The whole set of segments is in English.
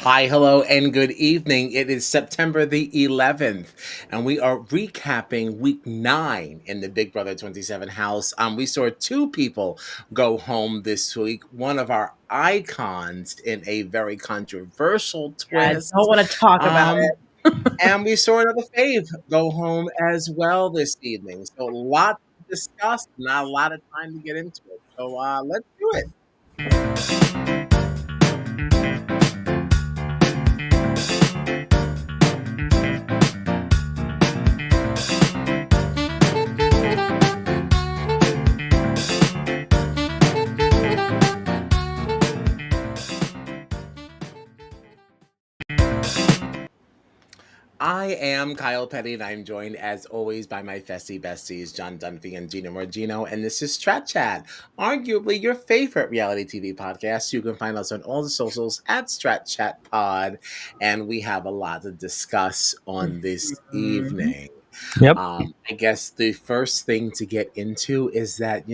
Hi, hello, and good evening. It is September the 11th, and we are recapping week 9 in the Big Brother 27 house. We saw two people go home this week. One of our icons in a very controversial I don't twist. want to talk about Um, it. and we saw another fave go home as well this evening. So, a lot to discuss, not a lot of time to get into it. So, let's do it. I am Kyle Petty, and I'm joined, as always, by my festy besties, John Dunphy and Gina Morgino. And this is Strat Chat, arguably your favorite reality TV podcast. You can find us on all the socials at Strat Chat Pod, and we have a lot to discuss on this evening. Yep. I guess the first thing to get into is that, I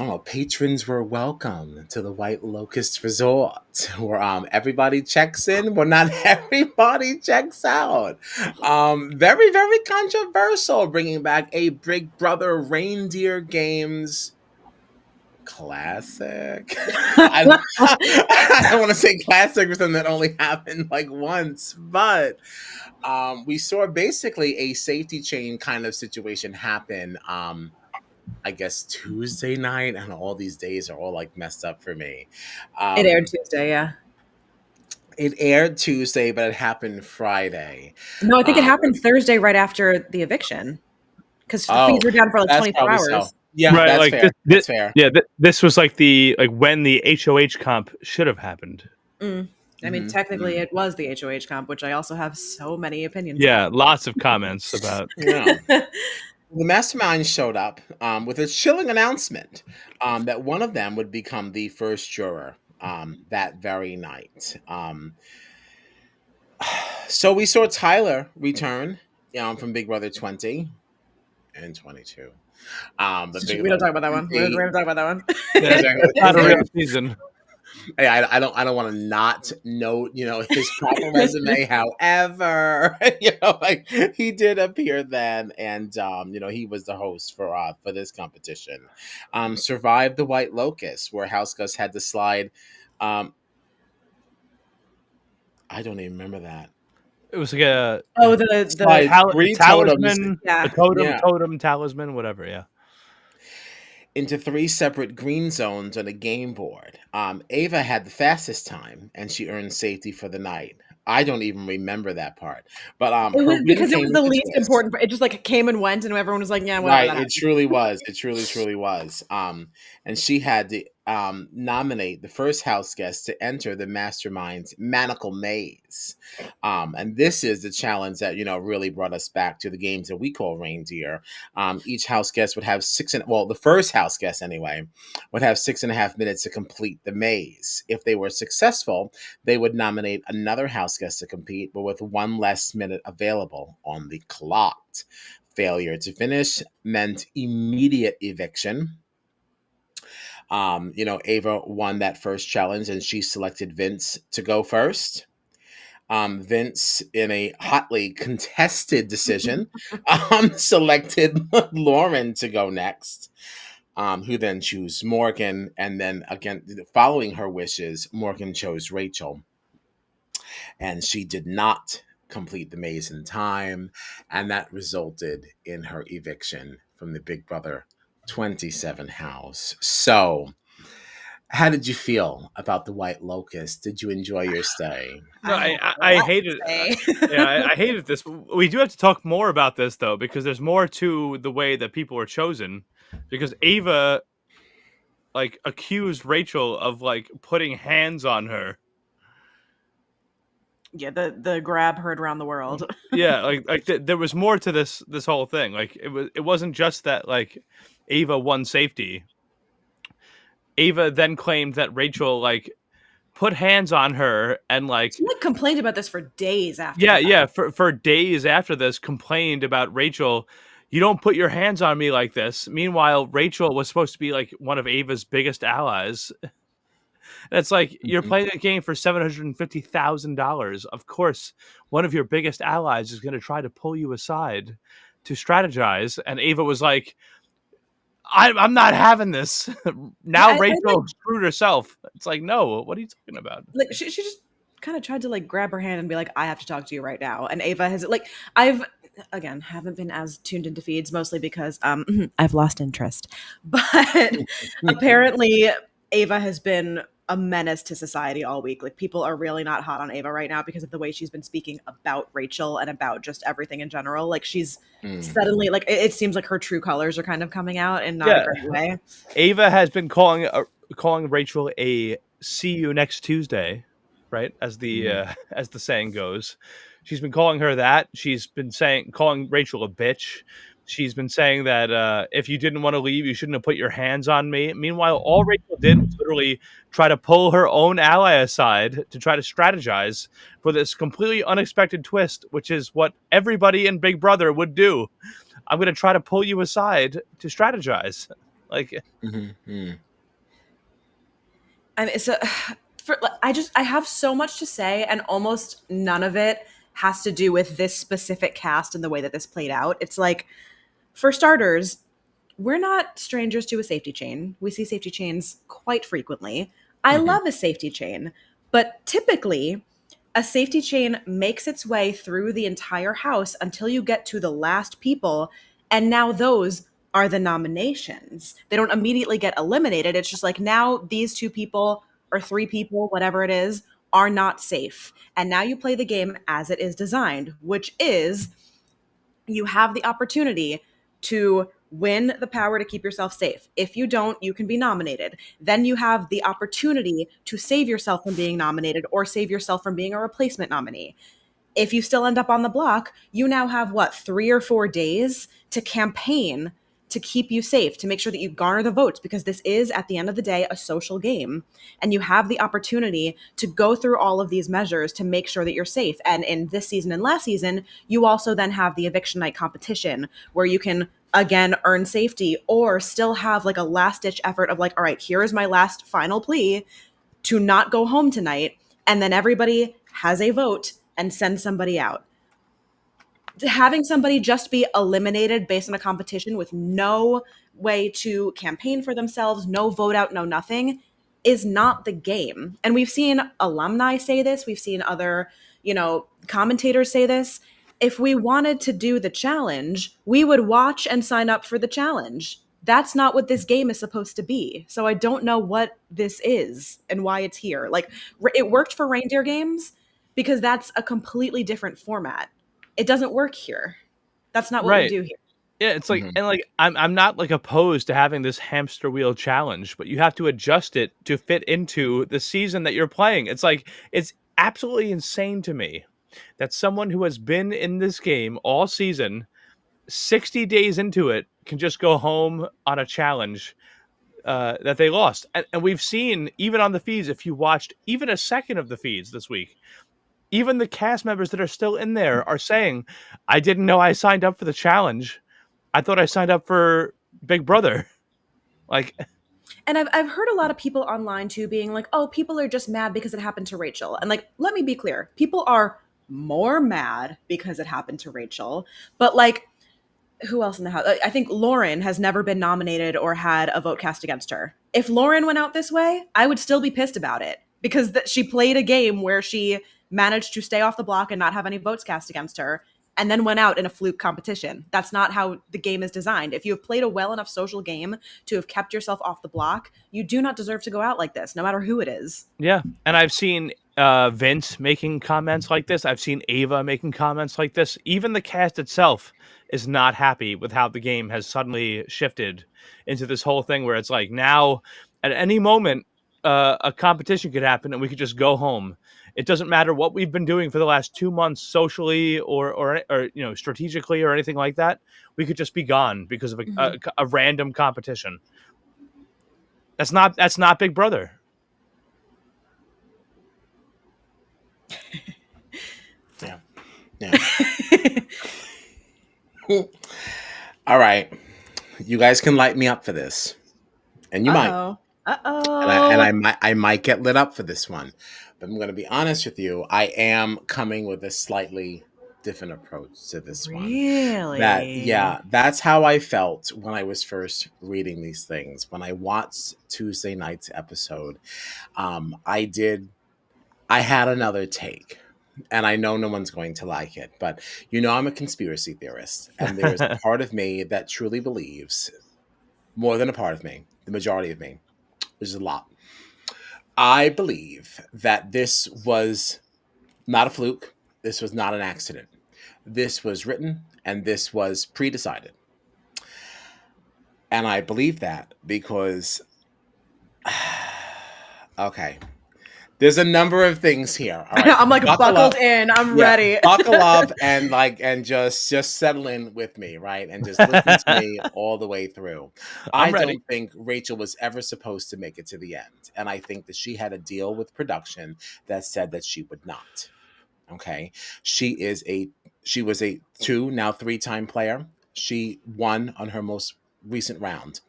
don't know, patrons were welcome to the White Locust Resort, where everybody checks in, but not everybody checks out. Very, very controversial, bringing back a Big Brother Reindeer Games classic. I don't want to say classic for something that only happened like once, but we saw basically a safety chain kind of situation happen. I guess Tuesday night, and all these days are all like messed up for me. It aired Um, Tuesday, yeah. it aired Tuesday, but it happened Friday. No, I think it Um, happened Thursday right after the eviction because the oh, feeds were down for like that's 24 probably hours. so. Yeah, Right, that's like fair. That's fair. this was like when the HOH comp should have happened. I mean, technically, it was the HOH comp, which I also have so many opinions Yeah, lots of comments about. Yeah. about. The mastermind showed up with a chilling announcement that one of them would become the first juror that very night. So we saw Tyler return from Big Brother 20 and 22. But Big We don't Brother talk about that one. We're 20, going to talk about that one. Yeah, exactly. it's not a real season. Hey, I don't want to not note, his proper resume. However, like he did appear then, and he was the host for this competition. Survived the White Locust, where HouseGuest had to slide. Um, I don't even remember that. It was like a Slide three totems. talisman, Yeah. a totem, Yeah. talisman, whatever. Yeah. Into 3 separate green zones on a game board. Ava had the fastest time, and she earned safety for the night. I don't even remember that part, but It her was win because it came was with the a least twist. important. It just like came and went, and everyone was like, "Yeah, whatever." Right, That it happened. truly was. It truly, truly was. And she had to nominate the first house guest to enter the mastermind's manacle maze. And this is the challenge that really brought us back to the games that we call reindeer. Each house guest would have the first house guest anyway would have 6.5 minutes to complete the maze. If they were successful, they would nominate another house guest to compete, but with one less minute available on the clock. Failure to finish meant immediate eviction. Ava won that first challenge, and she selected Vince to go first. Vince, in a hotly contested decision, selected Lauren to go next, who then chose Morgan. And then, again, following her wishes, Morgan chose Rachel. And she did not complete the maze in time. And that resulted in her eviction from the Big Brother 27 house. So, how did you feel about the White Locust? Did you enjoy your stay? No, I hated it. Yeah, I hated this. We do have to talk more about this though, because there's more to the way that people were chosen. Because Ava accused Rachel of putting hands on her. Yeah, the grab heard around the world. Yeah, there was more to this whole thing. It wasn't just that Ava won safety. Ava then claimed that Rachel put hands on her and She complained about this for days after. yeah, for days after this, complained about Rachel. You don't put your hands on me like this. Meanwhile, Rachel was supposed to be one of Ava's biggest allies. And it's like, you're playing a game for $750,000. Of course, one of your biggest allies is going to try to pull you aside to strategize. And Ava was like, I'm not having this. Now I Rachel screwed herself. It's like, no, what are you talking about? like she just kind of tried to like grab her hand and be like, I have to talk to you right now. And Ava has like, haven't been as tuned into feeds, mostly because I've lost interest. But apparently Ava has been a menace to society all week. Like, people are really not hot on Ava right now because of the way she's been speaking about Rachel and about just everything in general. Like, she's suddenly, like, it seems like her true colors are kind of coming out in not a great way. Ava has been calling Rachel a "see you next Tuesday," right? As the saying goes. She's been calling her that. She's been calling Rachel a bitch. She's been saying that if you didn't want to leave, you shouldn't have put your hands on me. Meanwhile, all Rachel did was literally try to pull her own ally aside to try to strategize for this completely unexpected twist, which is what everybody in Big Brother would do. I'm going to try to pull you aside to strategize. Like, I mean, so I have so much to say, and almost none of it has to do with this specific cast and the way that this played out. It's like, for starters, we're not strangers to a safety chain. We see safety chains quite frequently. I love a safety chain, but typically a safety chain makes its way through the entire house until you get to the last people, and now those are the nominations. They don't immediately get eliminated. It's just like, now these 2 people or 3 people, whatever it is, are not safe. And now you play the game as it is designed, which is you have the opportunity to win the power to keep yourself safe. If you don't, you can be nominated. Then you have the opportunity to save yourself from being nominated or save yourself from being a replacement nominee. If you still end up on the block, you now have 3 or 4 days to campaign to keep you safe, to make sure that you garner the votes, because this is, at the end of the day, a social game. And you have the opportunity to go through all of these measures to make sure that you're safe. And in this season and last season, you also then have the eviction night competition, where you can, again, earn safety or still have like a last ditch effort of like, all right, here is my last final plea to not go home tonight. And then everybody has a vote and send somebody out. Having somebody just be eliminated based on a competition with no way to campaign for themselves, no vote out, no nothing, is not the game. And we've seen alumni say this. We've seen other, commentators say this. If we wanted to do the challenge, we would watch and sign up for the challenge. That's not what this game is supposed to be. So I don't know what this is and why it's here. Like, it worked for reindeer games because that's a completely different format. It doesn't work here. That's not what we do here. Yeah, it's like, and like, I'm not like opposed to having this hamster wheel challenge, but you have to adjust it to fit into the season that you're playing. It's like, it's absolutely insane to me that someone who has been in this game all season, 60 days into it, can just go home on a challenge that they lost. And we've seen, even on the feeds, if you watched even a second of the feeds this week, even the cast members that are still in there are saying, I didn't know I signed up for the challenge. I thought I signed up for Big Brother. Like, and I've heard a lot of people online too being like, oh, people are just mad because it happened to Rachel. And like, let me be clear. People are more mad because it happened to Rachel. But like, who else in the house? I think Lauren has never been nominated or had a vote cast against her. If Lauren went out this way, I would still be pissed about it because she played a game where she managed to stay off the block and not have any votes cast against her, and then went out in a fluke competition. That's not how the game is designed. If you have played a well enough social game to have kept yourself off the block, you do not deserve to go out like this, no matter who it is. Yeah, and I've seen Vince making comments like this. I've seen Ava making comments like this. Even the cast itself is not happy with how the game has suddenly shifted into this whole thing where it's like, now, at any moment, a competition could happen and we could just go home. It doesn't matter what we've been doing for the last 2 months socially or strategically or anything like that. We could just be gone because of a random competition. That's not Big Brother. Yeah. All right. You guys can light me up for this. And you might. Uh-oh. I might get lit up for this one, but I'm going to be honest with you. I am coming with a slightly different approach to this one. Really? That's how I felt when I was first reading these things. When I watched Tuesday night's episode, I did. I had another take. And I know no one's going to like it, but I'm a conspiracy theorist, and there is a part of me that truly believes, more than a part of me, the majority of me, which is a lot. I believe that this was not a fluke. This was not an accident. This was written and this was pre decided. And I believe that because, okay, there's a number of things here. All right. I'm like Buckle buckled up. in. I'm Yeah. ready. Buckle up and just settle in with me, right? And just listen to me all the way through. I I'm ready. don't think Rachel was ever supposed to make it to the end. And I think that she had a deal with production that said that she would not. Okay. She was a two, now three-time player. She won on her most recent round.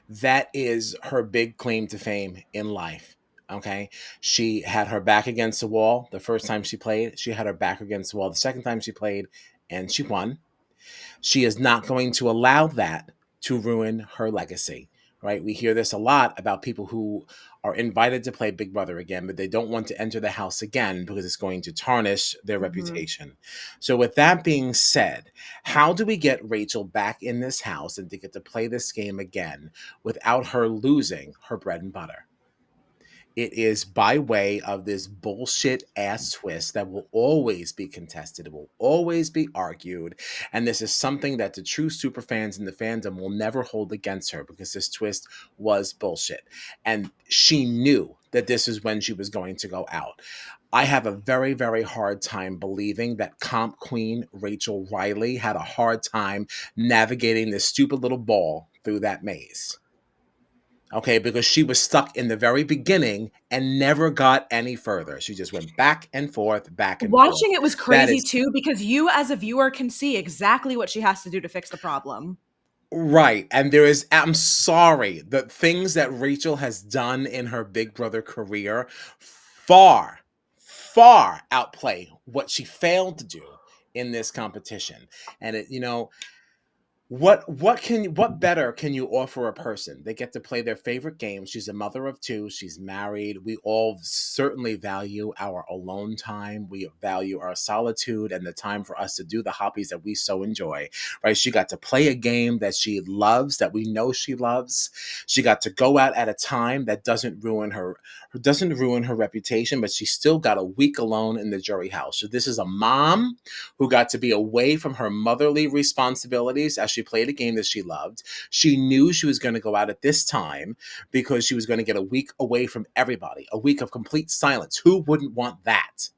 That is her big claim to fame in life. Okay. She had her back against the wall the first time she played. She had her back against the wall the second time she played, and she won. She is not going to allow that to ruin her legacy, right? We hear this a lot about people who are invited to play Big Brother again, but they don't want to enter the house again because it's going to tarnish their reputation. So, with that being said, how do we get Rachel back in this house and to get to play this game again without her losing her bread and butter? It is by way of this bullshit ass twist that will always be contested. It will always be argued. And this is something that the true super fans in the fandom will never hold against her because this twist was bullshit. And she knew that this is when she was going to go out. I have a very, very hard time believing that comp queen Rachel Riley had a hard time navigating this stupid little ball through that maze. Okay, because she was stuck in the very beginning and never got any further. She just went back and forth, back and forth. Watching it was crazy too, because you as a viewer can see exactly what she has to do to fix the problem. Right. And I'm sorry, the things that Rachel has done in her Big Brother career far, far outplay what she failed to do in this competition. And what better can you offer a person? They get to play their favorite game. She's a mother of two. She's married. We all certainly value our alone time. We value our solitude and the time for us to do the hobbies that we so enjoy, right? She got to play a game that she loves, that we know she loves. She got to go out at a time that doesn't ruin her reputation, but she still got a week alone in the jury house. So this is a mom who got to be away from her motherly responsibilities as she played a game that she loved. She knew she was going to go out at this time because she was going to get a week away from everybody, a week of complete silence. Who wouldn't want that?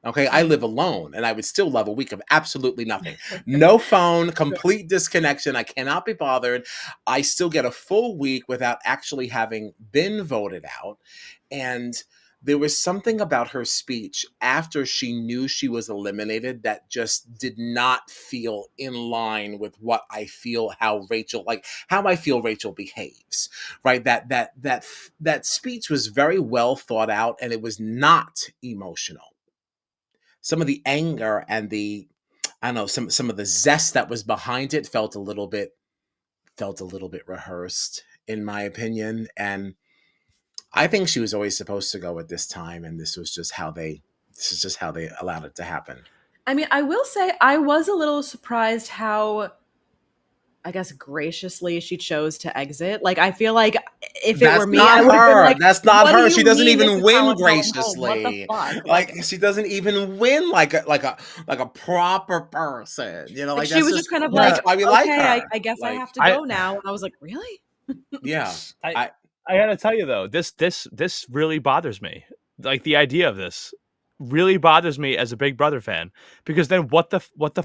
Okay, I live alone and I would still love a week of absolutely nothing. No phone, complete disconnection. I cannot be bothered. I still get a full week without actually having been voted out. And there was something about her speech after she knew she was eliminated that just did not feel in line with what I feel how I feel Rachel behaves, right? That speech was very well thought out and it was not emotional. Some of the anger and I don't know, some of the zest that was behind it felt a little bit rehearsed, in my opinion. And I think she was always supposed to go at this time, and this is just how they allowed it to happen. I mean, I will say I was a little surprised how, I guess, graciously she chose to exit. Like, I feel like if it were me, I would have been like, that's not "What her. do She you doesn't mean this even is win how I'm going home? What the graciously. fuck?" Like she doesn't even win like a proper person. Like Like she that's was just just kind of that's like, why we like "Okay, her. I guess I Like have to I go now." And I was like, "Really?" yeah. I gotta tell you though, this really bothers me. Like the idea of this really bothers me as a Big Brother fan, because then what the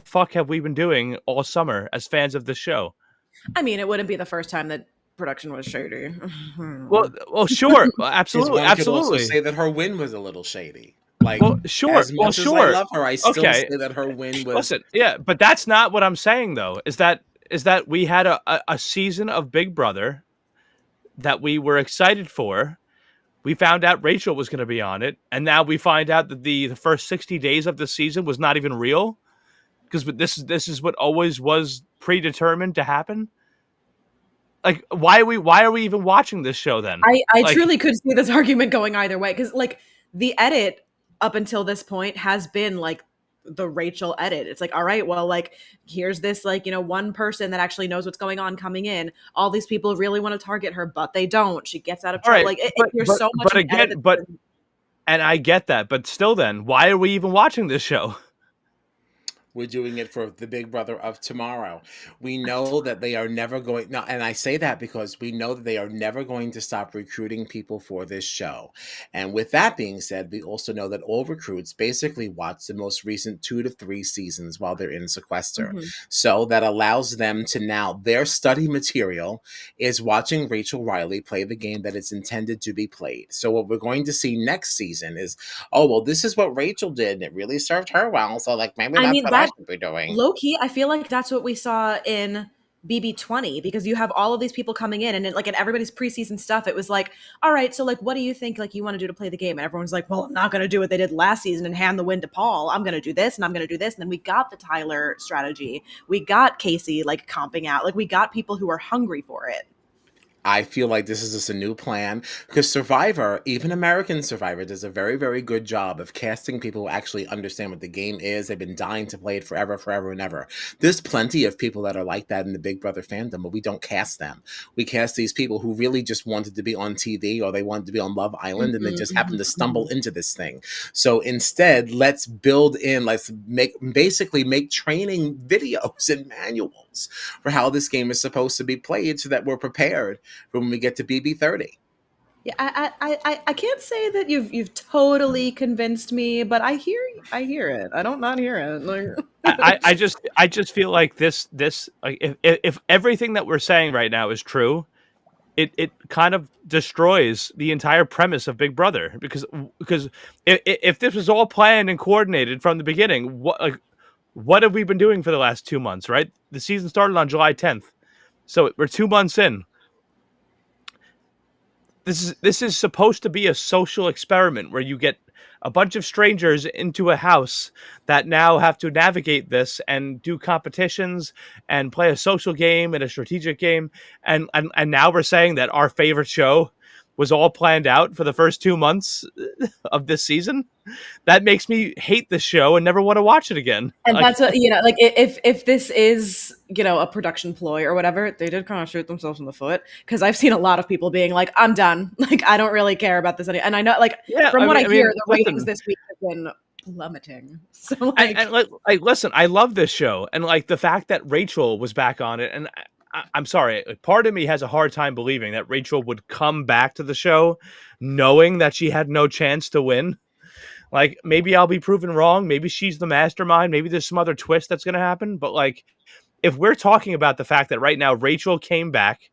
fuck have we been doing all summer as fans of this show? I mean, it wouldn't be the first time that production was shady. Well, sure, Because absolutely, one could also absolutely. say that her win was a little shady. Like Well, sure, as much as I sure. love her, I still Okay, say that her win was listen, yeah, but that's not what I'm saying though. Is that we had a season of Big Brother that we were excited for. We found out Rachel was going to be on it, and now we find out that the first 60 days of the season was not even real, because this is what always was predetermined to happen. Like, why are we even watching this show then? I Like, truly could see this argument going either way, because like the edit up until this point has been like the Rachel edit. It's like, all right, well, like here's this like, you know, one person that actually knows what's going on coming in. All these people really want to target her, but they don't. She gets out of all trouble. right, Like there's so much but in the edit again, and I get that, but still, then why are we even watching this show? We're doing it for the Big Brother of tomorrow. We know that they are never going now, and I say that because we know that they are never going to stop recruiting people for this show. And with that being said, we also know that all recruits basically watch the most recent 2 to 3 seasons while they're in sequester. Mhm. So that allows them to now, their study material is watching Rachel Riley play the game that it's intended to be played. So what we're going to see next season is, oh, well, this is what Rachel did, and it really served her well. So like maybe I that's mean, what I that should be doing. low key, I feel like that's what we saw in BB20, because you have all of these people coming in, and like in everybody's preseason stuff, it was like, all right, so like, what do you think like you want to do to play the game? And everyone's like, well, I'm not going to do what they did last season and hand the win to Paul. I'm going to do this and I'm going to do this. And then we got the Tyler strategy. We got Casey like comping out. Like we got people who are hungry for it. I feel like this is just a new plan because Survivor, even American Survivor, does a very, very good job of casting people who actually understand what the game is. They've been dying to play it forever, forever, and ever. There's plenty of people that are like that in the Big Brother fandom, but we don't cast them. We cast these people who really just wanted to be on TV or they wanted to be on Love Island and they just happened to stumble into this thing. So instead, let's basically make training videos and manuals for how this game is supposed to be played so that we're prepared when we get to BB30. Yeah, I can't say that you've totally convinced me, but I hear it. I don't not hear it. Like I just feel like this like if everything that we're saying right now is true, it kind of destroys the entire premise of Big Brother, because if this was all planned and coordinated from the beginning, what have we been doing for the last 2 months? Right, the season started on July 10th, so we're 2 months in. This is supposed to be a social experiment where you get a bunch of strangers into a house that now have to navigate this and do competitions and play a social game and a strategic game. And now we're saying that our favorite show was all planned out for the first 2 months of this season. That makes me hate this show and never want to watch it again. And Like, that's what, you know, like if this is, you know, a production ploy or whatever, they did kind of shoot themselves in the foot, because I've seen a lot of people being like, I'm done. Like, I don't really care about this anymore. And I know, like, yeah, from what I hear, the listen, ratings this week have been plummeting. So, like, like, listen, I love this show, and like the fact that Rachel was back on it, and I'm sorry, part of me has a hard time believing that Rachel would come back to the show knowing that she had no chance to win. Like, maybe I'll be proven wrong. Maybe she's the mastermind. Maybe there's some other twist that's going to happen. But like, if we're talking about the fact that right now Rachel came back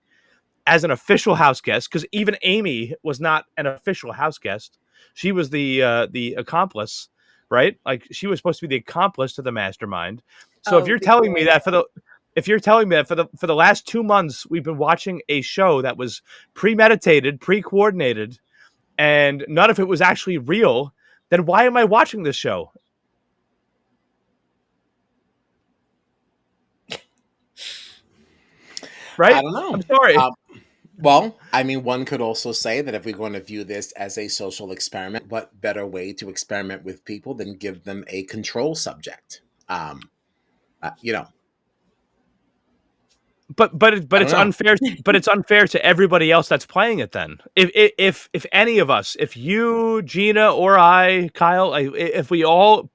as an official house guest, because even Amy was not an official house guest, she was the accomplice, right? Like, she was supposed to be the accomplice to the mastermind. So if you're telling me that for the last 2 months we've been watching a show that was premeditated, pre-coordinated, and none of it was actually real, then why am I watching this show? Right? I don't know. I'm sorry. Well, I mean, one could also say that if we're going to view this as a social experiment, what better way to experiment with people than give them a control subject? You know, But I don't it's know. unfair. But it's unfair to everybody else that's playing it. Then, if any of us, if you, Gina, or I, Kyle, if we all,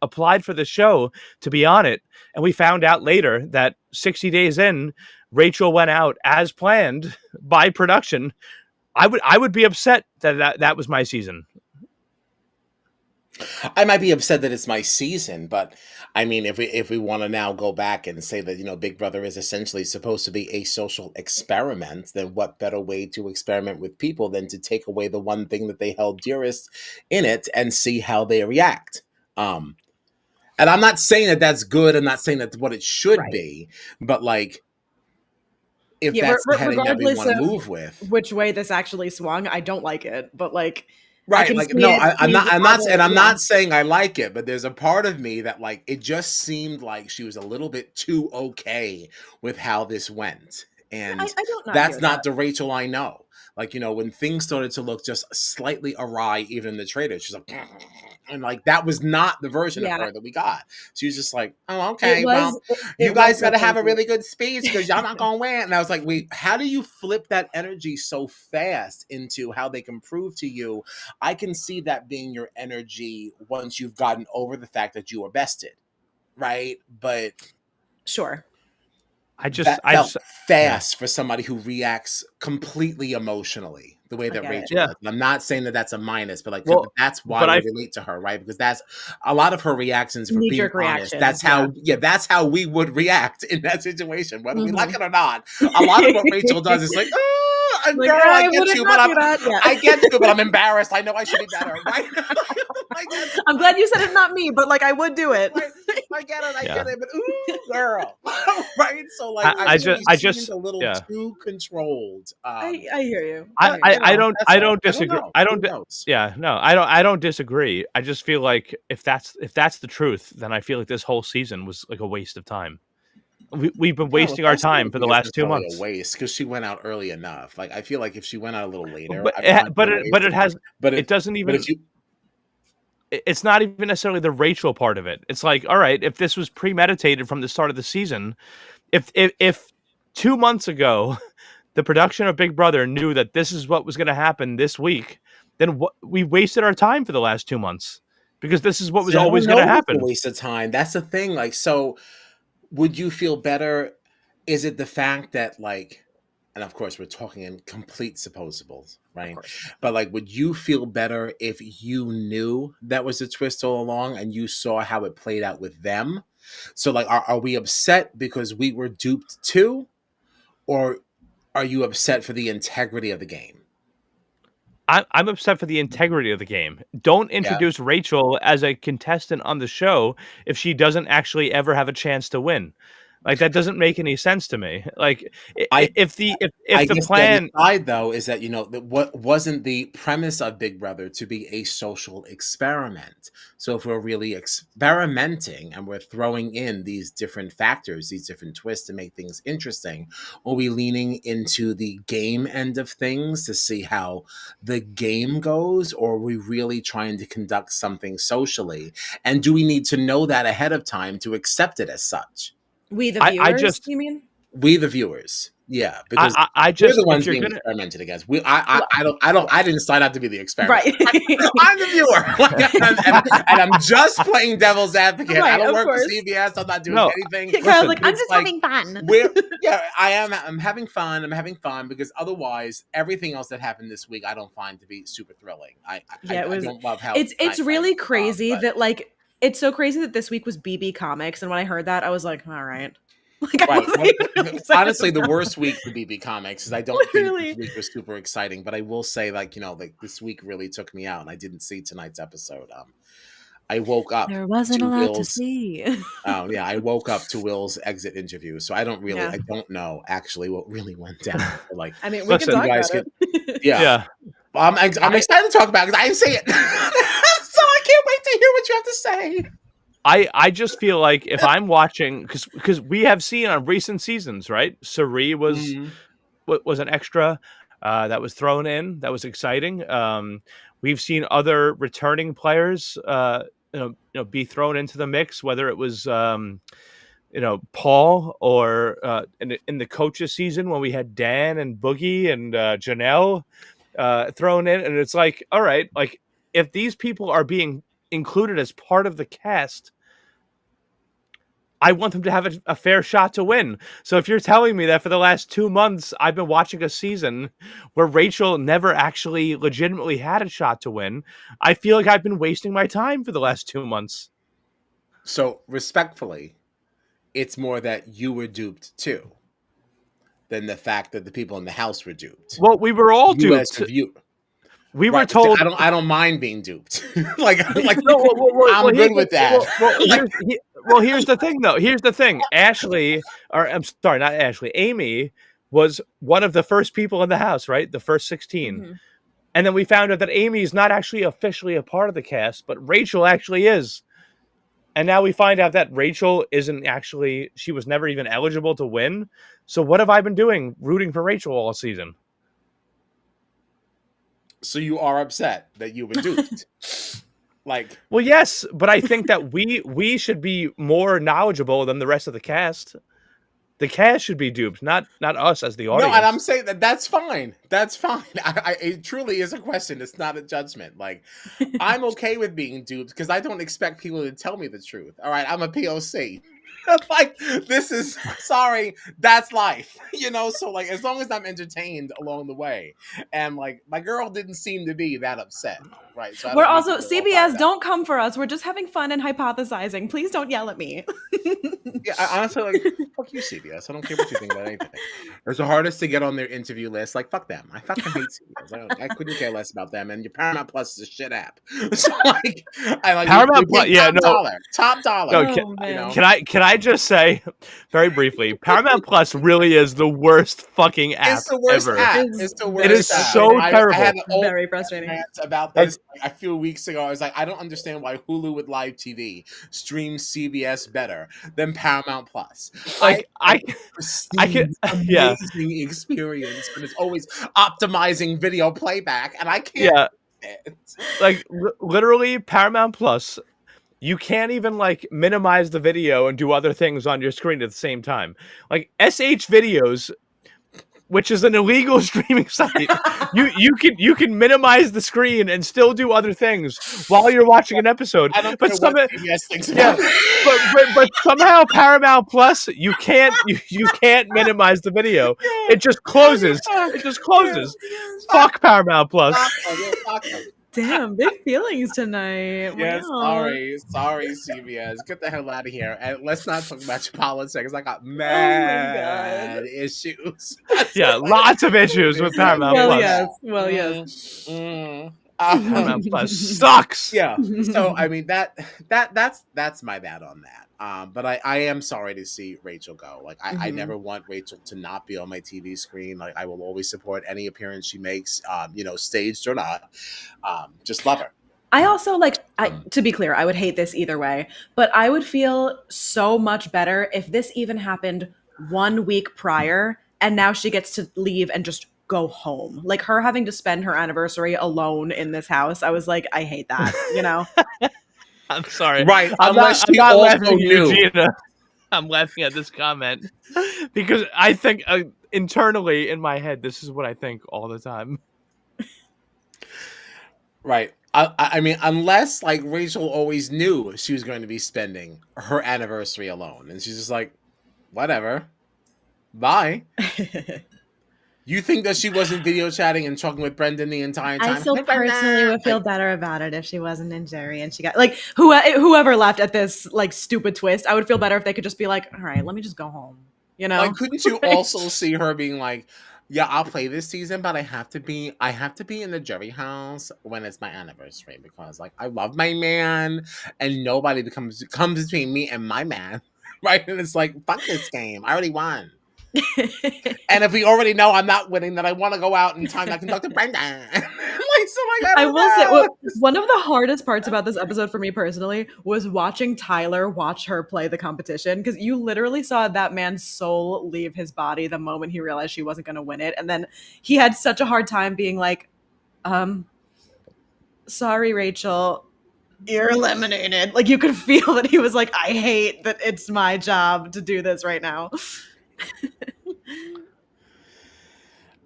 applied for the show to be on it, and we found out later that 60 days in, Rachel went out as planned by production, I would be upset that was my season. I might be upset that it's my season, but I mean, if we want to now go back and say that Big Brother is essentially supposed to be a social experiment, then what better way to experiment with people than to take away the one thing that they held dearest in it and see how they react? And I'm not saying that that's good. I'm not saying that's what it should right. be, but like, if Yeah, that's the heading that we regardless want to of move with. which way this actually swung, I don't like it. But like, I Right, can like, see no, it I'm being not I'm not and either. I'm Yeah, not saying I like it, but there's a part of me that, like, it just seemed like she was a little bit too okay with how this went, and I don't not hear that's that. not the Rachel I know. Like, when things started to look just slightly awry, even in the trailer, she's like, and, like, that was not the version of Yeah, her that we got. She was just like, "Oh, it okay, well, was. you It was guys so better have a crazy. really good speech because y'all not gonna win." And I was like, "Wait, how do you flip that energy so fast into how they can prove to you?" I can see that being your energy once you've gotten over the fact that you are bested, right? But Sure. that I felt just, yeah, fast for somebody who reacts completely emotionally the way I that get it. Rachel yeah. does. And I'm not saying that that's a minus, but, like, Well, that's why but we I, relate to her, right? Because that's a lot of her reactions, for Knee being jerk honest. reaction. That's Yeah. how, yeah, that's how we would react in that situation, whether we like Mhm. it or not. A lot of what Rachel does is like, oh, Like, girl, I I get wouldn't you, not do that. I Yeah. get you, but I'm embarrassed. I know I should be better, right? Like, that's I'm glad you said it, not me, but like I would do it. right. I yeah, get it, but ooh, girl, right? So, like, I I feel just, like I she seemed just, a little yeah. too controlled. I hear you. But that's I all. don't I don't disagree. know. I Who don't. knows? Yeah, no, I don't disagree. I just feel like if that's the truth, then I feel like this whole season was like a waste of time. We've been Oh, wasting our that's I time don't for the think it's last two necessarily a months. waste because she went out early enough. Like, I feel like if she went out a little later, But I don't find it a but waste. it has But it if doesn't but if even. you It's not even necessarily the Rachel part of it. It's like, all right, if this was premeditated from the start of the season, if 2 months ago the production of Big Brother knew that this is what was going to happen this week, then we wasted our time for the last 2 months because this is what was see, I don't always going to know if it's a happen. waste of time. That's the thing. Like, so would you feel better? Is it the fact that, like, and of course we're talking in complete supposables, Of right? course. But, like, would you feel better if you knew that was a twist all along and you saw how it played out with them? So, like, are we upset because we were duped too? Or are you upset for the integrity of the game? I'm upset for the integrity of the game. Don't Yeah. introduce Rachel as a contestant on the show if she doesn't actually ever have a chance to win. Like that doesn't make any sense to me. Like I if I the guess the other plan. side, though, is that, that what wasn't the premise of Big Brother to be a social experiment. So if we're really experimenting and we're throwing in these different factors, these different twists to make things interesting, are we leaning into the game end of things to see how the game goes, or are we really trying to conduct something socially? And do we need to know that ahead of time to accept it as such? We the I viewers, just you mean? We the viewers, yeah, because I we're the just if ones you're being gonna. experimented against. Well, yeah. I didn't sign out to be the experiment. Right. I'm the viewer, like, and I'm just playing devil's advocate. I Right, don't of work for course. CBS. I'm not doing No, anything. Yeah, Kyle's listen. like, But I'm it's just like having fun. yeah, I am. I'm having fun. I'm having fun because otherwise, everything else that happened this week, I don't find to be super thrilling. Yeah, it I was don't love how it's really crazy but that like it's so crazy that this week was BB Comics, and when I heard that, I was like, all right. Like I right. wasn't even excited Honestly, the about worst week for BB Comics is I don't think this literally. week was super exciting, but I will say, like, like, this week really took me out, and I didn't see tonight's episode. I woke up There wasn't a to lot to Will's. see. Oh yeah, I woke up to Will's exit interview, so Yeah. I don't know actually what really went down. But, like, I mean, we can Listen, you talk guys about could, it. yeah. yeah, I'm I excited to talk about it because I didn't see it, so I can't wait to hear what you have to say. I just feel like if I'm watching because we have seen on recent seasons, right? Suri Mhm. was an extra that was thrown in. That was exciting. We've seen other returning players, be thrown into the mix, whether it was Paul or in the coaches season when we had Dan and Boogie and Janelle thrown in, and it's like, all right, like if these people are being included as part of the cast, I want them to have a fair shot to win. So if you're telling me that for the last 2 months, I've been watching a season where Rachel never actually legitimately had a shot to win, I feel like I've been wasting my time for the last 2 months. So respectfully, it's more that you were duped too than the fact that the people in the house were duped. Well, we were all You as duped. a viewer. We were Right, but see, told. I don't mind being duped. Like No, I'm here's good with that. Like, here's the thing, though. Here's the thing. Ashley, or I'm sorry, not Ashley. Amy was one of the first people in the house, right? The first 16. Mhm. And then we found out that Amy is not actually officially a part of the cast, but Rachel actually is. And now we find out that Rachel isn't actually, she was never even eligible to win. So what have I been doing rooting for Rachel all season? So you are upset that you were duped. Like, well, yes, but I think that we should be more knowledgeable than the rest of the cast. The cast should be duped, not us as the audience. no, and I'm saying that's fine. That's fine. It truly is a question. It's not a judgment. Like, I'm okay with being duped because I don't expect people to tell me the truth. All right, I'm a POC. Like, this is sorry, that's life, so like as long as I'm entertained along the way, and like my girl didn't seem to be that upset, right? So We're also CBS, don't come for us, we're just having fun and hypothesizing, please don't yell at me. Yeah, I honestly, like, fuck you, CBS. I don't care what you think about anything. It's the hardest to get on their interview list. Like, fuck them. I fucking hate CBS. I couldn't care less about them. And your Paramount Plus is a shit app. So like, I like Paramount Plus. Yeah, top dollar. No, can I just say very briefly, Paramount Plus really is the worst fucking app. It's the worst ever. app. It's the worst. It is app. so terrible. I had an old very frustrating rant about this a few weeks ago. I was like, I don't understand why Hulu with live TV streams CBS better than Paramount Plus. Like I can amazing experience, but it's always optimizing video playback, and I can't. Like literally Paramount Plus, you can't even like minimize the video and do other things on your screen at the same time. Like SH Videos, which is an illegal streaming site, you can minimize the screen and still do other things while you're watching an episode. I don't care what CBS thinks about but somehow Paramount Plus, you can't minimize the video. It just closes. It just closes. Fuck Paramount Plus. Damn, big feelings tonight. Yes, wow. sorry, CBS. Get the hell out of here. And let's not talk about your politics. I got mad issues. Yeah, lots of issues with Paramount Plus. Well, yes. Paramount Plus sucks. Yeah. So I mean that's my bad on that. But I am sorry to see Rachel go. Like I never want Rachel to not be on my TV screen. Like I will always support any appearance she makes, staged or not. Just love her. I also to be clear, I would hate this either way, but I would feel so much better if this even happened 1 week prior and now she gets to leave and just go home. Like her having to spend her anniversary alone in this house. I was like, I hate that, I'm sorry. Right. I'm unless not she also laughing, knew. Eugenia. I'm laughing at this comment because I think internally in my head, this is what I think all the time. Right. I mean, unless like Rachel always knew she was going to be spending her anniversary alone, and she's just like, whatever, bye. You think that she wasn't video chatting and talking with Brendan the entire time? I still personally would feel better about it if she wasn't in Jerry and she got like whoever left at this like stupid twist. I would feel better if they could just be like, all right, let me just go home. Like, couldn't you also see her being like, yeah, I'll play this season, but I have to be in the Jerry house when it's my anniversary because like I love my man and nobody comes between me and my man, right? And it's like, fuck this game, I already won. And if we already know I'm not winning, then I want to go out in time I can talk to Brendan. I will say one of the hardest parts about this episode for me personally was watching Tyler watch her play the competition, because you literally saw that man's soul leave his body the moment he realized she wasn't going to win it, and then he had such a hard time being like, sorry, Rachel, you're eliminated. Like you could feel that he was like, I hate that it's my job to do this right now.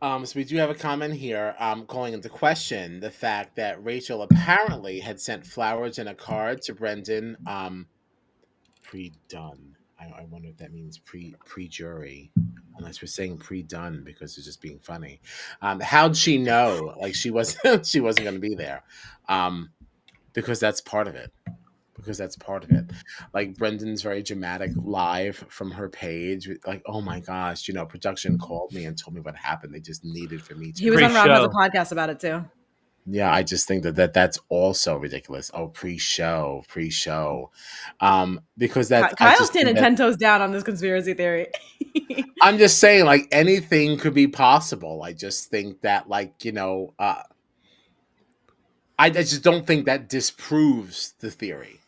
So we do have a comment here calling into question the fact that Rachel apparently had sent flowers and a card to Brendan pre-done. I wonder if that means pre-jury, unless we're saying pre-done because it's just being funny. How'd she know? Like she wasn't going to be there, because that's part of it. Like Brendan's very dramatic live from her page. Like, oh my gosh, production called me and told me what happened. They just needed for me to. He was on Rob has a podcast about it too. Yeah, I just think that's also ridiculous. Oh, pre-show, pre-show, because that's I Kyle's just think standing that 10 toes down on this conspiracy theory. I'm just saying like anything could be possible. I just think that I just don't think that disproves the theory,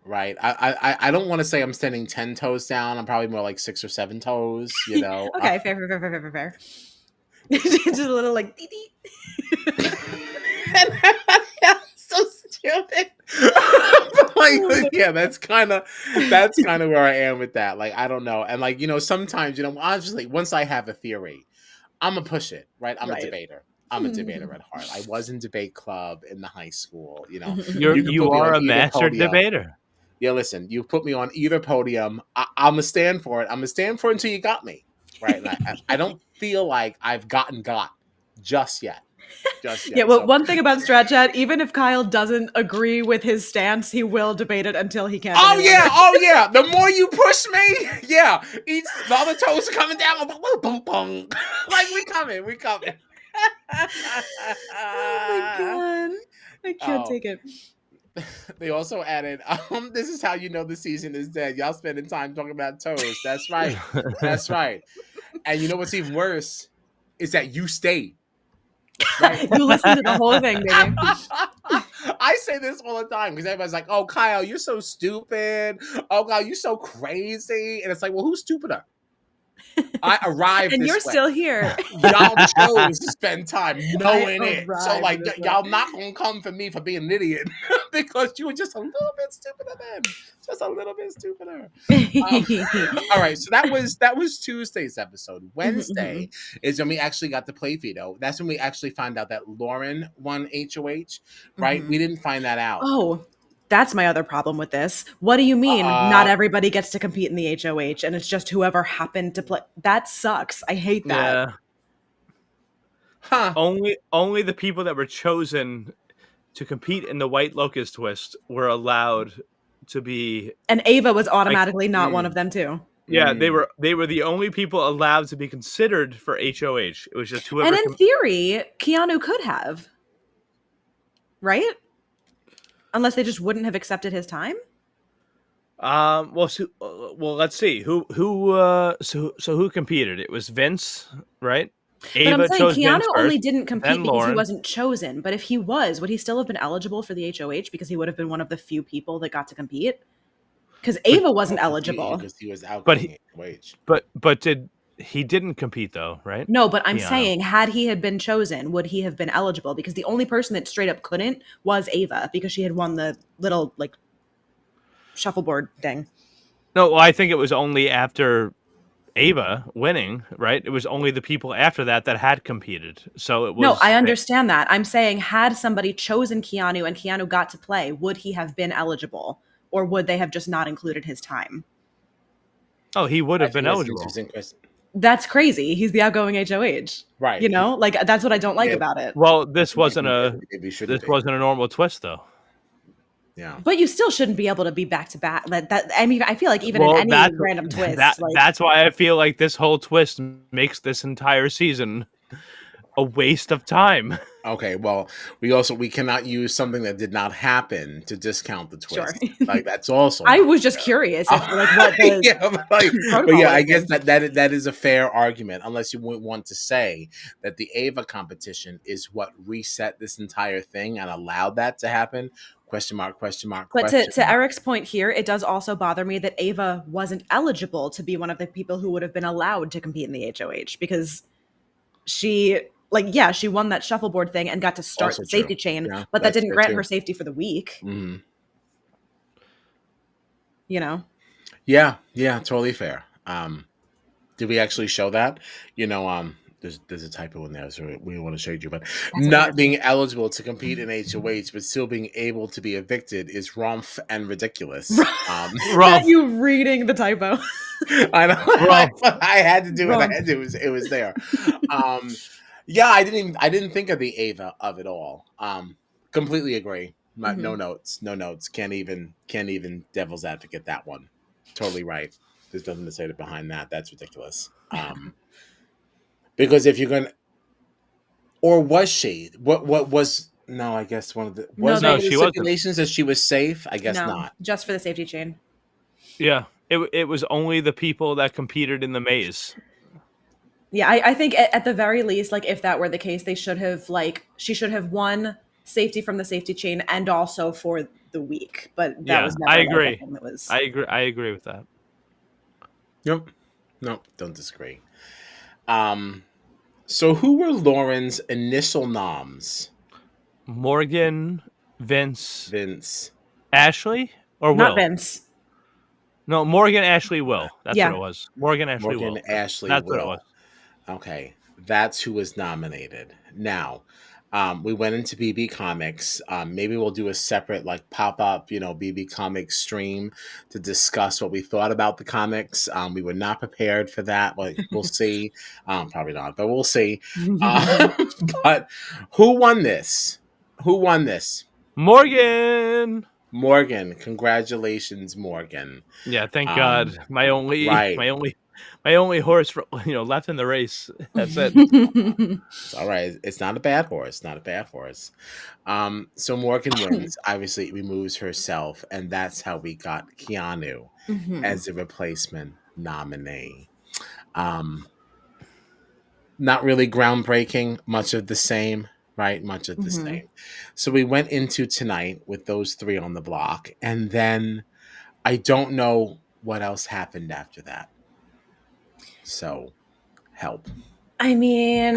right? I don't want to say I'm standing 10 toes down. I'm probably more like 6 or 7 toes. Okay, fair, fair, fair, fair, fair, fair. Just a little like dee dee. So stupid. Like, yeah, that's kind of where I am with that. Like, I don't know, and like sometimes obviously once I have a theory, I'm gonna push it. Right, I'm a Right. debater. I'm a debater at heart. I was in debate club in the high school. You can You put me are on a either master podium. debater. Yeah, listen, you put me on either podium. I'm gonna stand for it. I'm gonna stand for it until you got me. Right, and I don't feel like I've got just yet. Just Yeah, yet. well, So one thing about Strat Chat, even if Kyle doesn't agree with his stance, he will debate it until he can't any longer. oh yeah. The more you push me, yeah. The other toes are coming down. Boom, boom. Like we coming. Oh my god. I can't Oh, take it. they also added, this is how you know the season is dead. Y'all spending time talking about toes. That's right. That's right. And you know what's even worse is that you stayed. Right? You listen to the whole thing, baby. I say this all the time because everybody's like, "Oh, Kyle, you're so stupid. Oh, God, you're so crazy." And it's like, well, who's stupider? I arrived And this you're way. still here. Y'all chose to spend time knowing I it. So, arrived like, this way. y'all not gonna come for me for being an idiot because you were just a little bit stupider then. Just a little bit stupider. All right, so that was Tuesday's episode. Wednesday is when we actually got the play veto. That's when we actually found out that Lauren won HOH. Right? We didn't find that out. Oh, that's my other problem with this. What do you mean? Not everybody gets to compete in the HOH and it's just whoever happened to play. That sucks. I hate that. Yeah. Huh. Only the people that were chosen to compete in the White Locust twist were allowed to be. And Ava was automatically not one of them too. Yeah, they were the only people allowed to be considered for HOH. It was just whoever. And in theory, Keanu could have. Right? Unless they just wouldn't have accepted his time. Well, let's see who competed. It was Vince, right? But I'm saying chose Keanu Vince first, only didn't compete then because he Lauren. wasn't chosen. But if he was, would he still have been eligible for the HOH because he would have been one of the few people that got to compete? Because Ava wasn't eligible. Because he was out. But he didn't compete though, right? No, but I'm Keanu. saying, had he had been chosen, would he have been eligible? Because the only person that straight up couldn't was Ava because she had won the little like shuffleboard thing. No, well, I think it was only after Ava winning, right? It was only the people after that had competed. So it was. No, I understand that. I'm saying, had somebody chosen Keanu and Keanu got to play, would he have been eligible, or would they have just not included his time? Oh, he would have been eligible. That's crazy. He's the outgoing HOH, right? You know, like that's what I don't like about it. Well, this wasn't a normal twist, though. Yeah, but you still shouldn't be able to be back to back. That I mean, I feel like even in any random twist, that's why I feel like this whole twist makes this entire season a waste of time. Okay, well, we cannot use something that did not happen to discount the twist. Sure. Like that's also. I was just curious if what the but yeah, I guess that is a fair argument, unless you would want to say that the Ava competition is what reset this entire thing and allowed that to happen. Question mark. But to Eric's point here, it does also bother me that Ava wasn't eligible to be one of the people who would have been allowed to compete in the HOH because she won that shuffleboard thing and got to start also the safety chain, but that didn't grant her safety for the week. Mm-hmm. You know? Yeah, totally fair. Did we actually show that? There's a typo in there, so we want to show you. But not being eligible to compete in HOH, but still being able to be evicted is rumph and ridiculous. Not you reading the typo. I know. I had to do it. It was there. Yeah, I didn't think of the Ava of it all. Completely agree. No notes. Can't even devil's advocate that one. Totally right. There's nothing to say behind that. That's ridiculous. Because if you're going, or was she? What was No, I guess one of the No, was one No, of the she wasn't. stipulations that she was safe. I guess no, not. just for the safety chain. Yeah, it was only the people that competed in the maze. Yeah, I think at the very least, like if that were the case, they should have she should have won safety from the safety chain and also for the week. But that Yeah, was I never like a agree. thing that was. I agree. I agree with that. Yep. No, don't disagree. Um, so who were Lauren's initial noms? Morgan, Vince, Vince. Ashley, or Not Will? Vince. No, Morgan, Ashley, Will. That's what Yeah. it was. Morgan, Ashley, Morgan, Will. Ashley, That's what it was. Will. Okay, that's who was nominated. Now, we went into BB Comics. Maybe we'll do a separate like pop up, BB Comics stream to discuss what we thought about the comics. We were not prepared for that. Like we'll see. Probably not, but we'll see. But who won this? Who won this? Morgan. Morgan. Congratulations, Morgan. Yeah, thank God. Um, My right. only, my only horse, left in the race. That's it. It's all right. It's not a bad horse. Not a bad horse. So Morgan wins. Obviously, removes herself, and that's how we got Keanu Mhm. as the replacement nominee. Um, Not really groundbreaking. Much of the same, right? Much of the Mhm. same. So we went into tonight with those three on the block, and then I don't know what else happened after that. So help. I mean,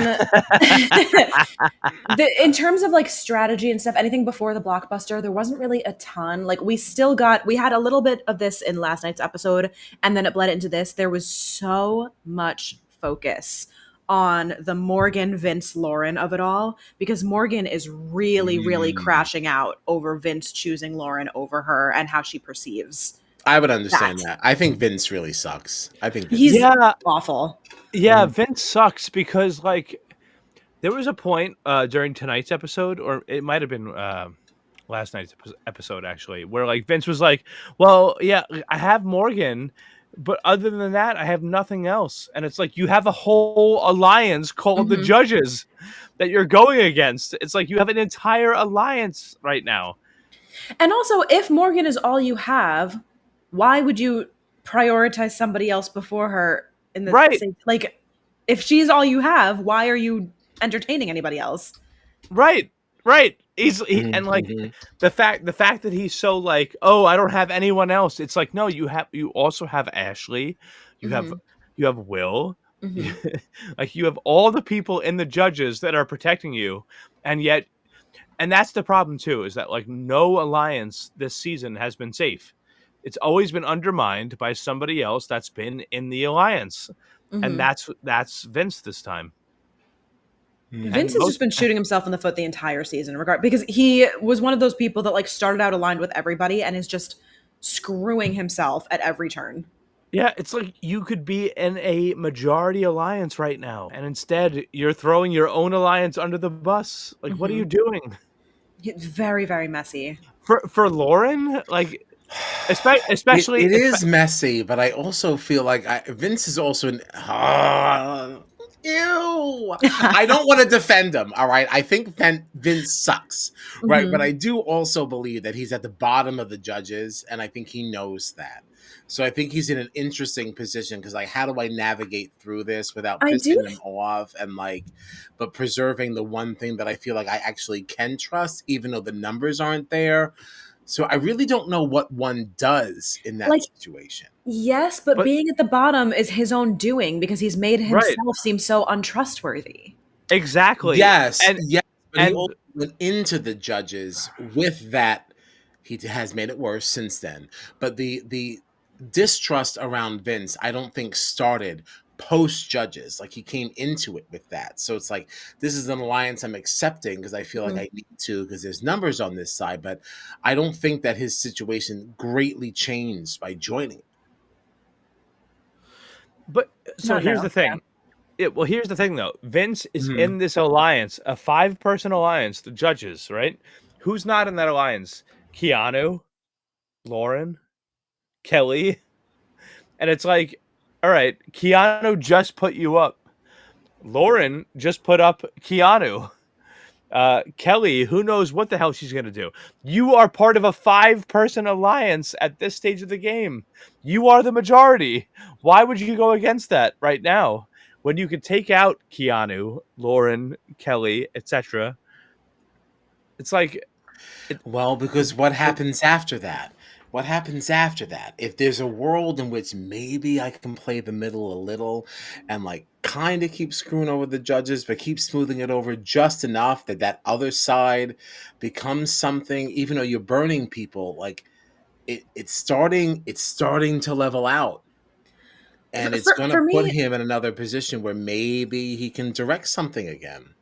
in terms of like strategy and stuff, anything before the blockbuster, there wasn't really a ton. Like we had a little bit of this in last night's episode, and then it bled into this. There was so much focus on the Morgan, Vince, Lauren of it all because Morgan is really, really Mm. crashing out over Vince choosing Lauren over her and how she perceives I would that. understand that. I think Vince really sucks. I think Vince. He's Yeah, awful. yeah. Vince sucks because there was a point during tonight's episode, or it might have been last night's episode actually, where Vince was like, "Well, yeah, I have Morgan, but other than that, I have nothing else." And it's like you have a whole alliance called the Mhm. Judges that you're going against. It's like you have an entire alliance right now. And also, if Morgan is all you have, why would you prioritize somebody else before her in the Right. same like if she's all you have, why are you entertaining anybody else? Right. Right. And Mhm. the fact that he's so oh, I don't have anyone else. It's like, no, you also have Ashley, you have Mhm. you have Will, Mhm. you have all the people in the Judges that are protecting you, and yet, and that's the problem too, is that no alliance this season has been safe. It's always been undermined by somebody else that's been in the alliance, and Mhm. that's Vince this time. Mhm. Vince And has most just been shooting himself in the foot the entire season regard because he was one of those people that started out aligned with everybody and is just screwing himself at every turn. Yeah, it's like you could be in a majority alliance right now, and instead you're throwing your own alliance under the bus. What are you Mhm. doing? It's very, very messy. For Lauren? It Especially it is messy, but I also feel like Vince is also an ew. I don't want to defend him. All right, I think Vince sucks, right? But Mhm. I do also believe that he's at the bottom of the judges, and I think he knows that. So I think he's in an interesting position because how do I navigate through this without I do pissing him off and but preserving the one thing that I feel like I actually can trust, even though the numbers aren't there. So I really don't know what one does in that like situation. yes, but but being at the bottom is his own doing because he's made right, himself seem so untrustworthy. exactly. Yes, And yes, but he and also went into the judges with that. He has made it worse since then. But the distrust around Vince, I don't think started post judges. He came into it with that. So it's this is an alliance I'm accepting because I feel like Mhm. I need to because there's numbers on this side. But I don't think that his situation greatly changed by joining. but so Not here's no. the thing. Here's the thing though. Vince is Mhm. in this alliance, a 5-person alliance, the Judges, right? Who's not in that alliance? Keanu, Lauren, Kelly. And it's like, all right, Keanu just put you up. Lauren just put up Keanu. Kelly, who knows what the hell she's going to do? You are part of a 5-person alliance at this stage of the game. You are the majority. Why would you go against that right now when you could take out Keanu, Lauren, Kelly, etc.? It's like, Well, because what happens after that? What happens after that? If there's a world in which maybe I can play the middle a little and like kind of keep screwing over the judges, but keep smoothing it over just enough that that other side becomes something, even though you're burning people, like it's starting to level out. And it's going to For put me, him in another position where maybe he can direct something again.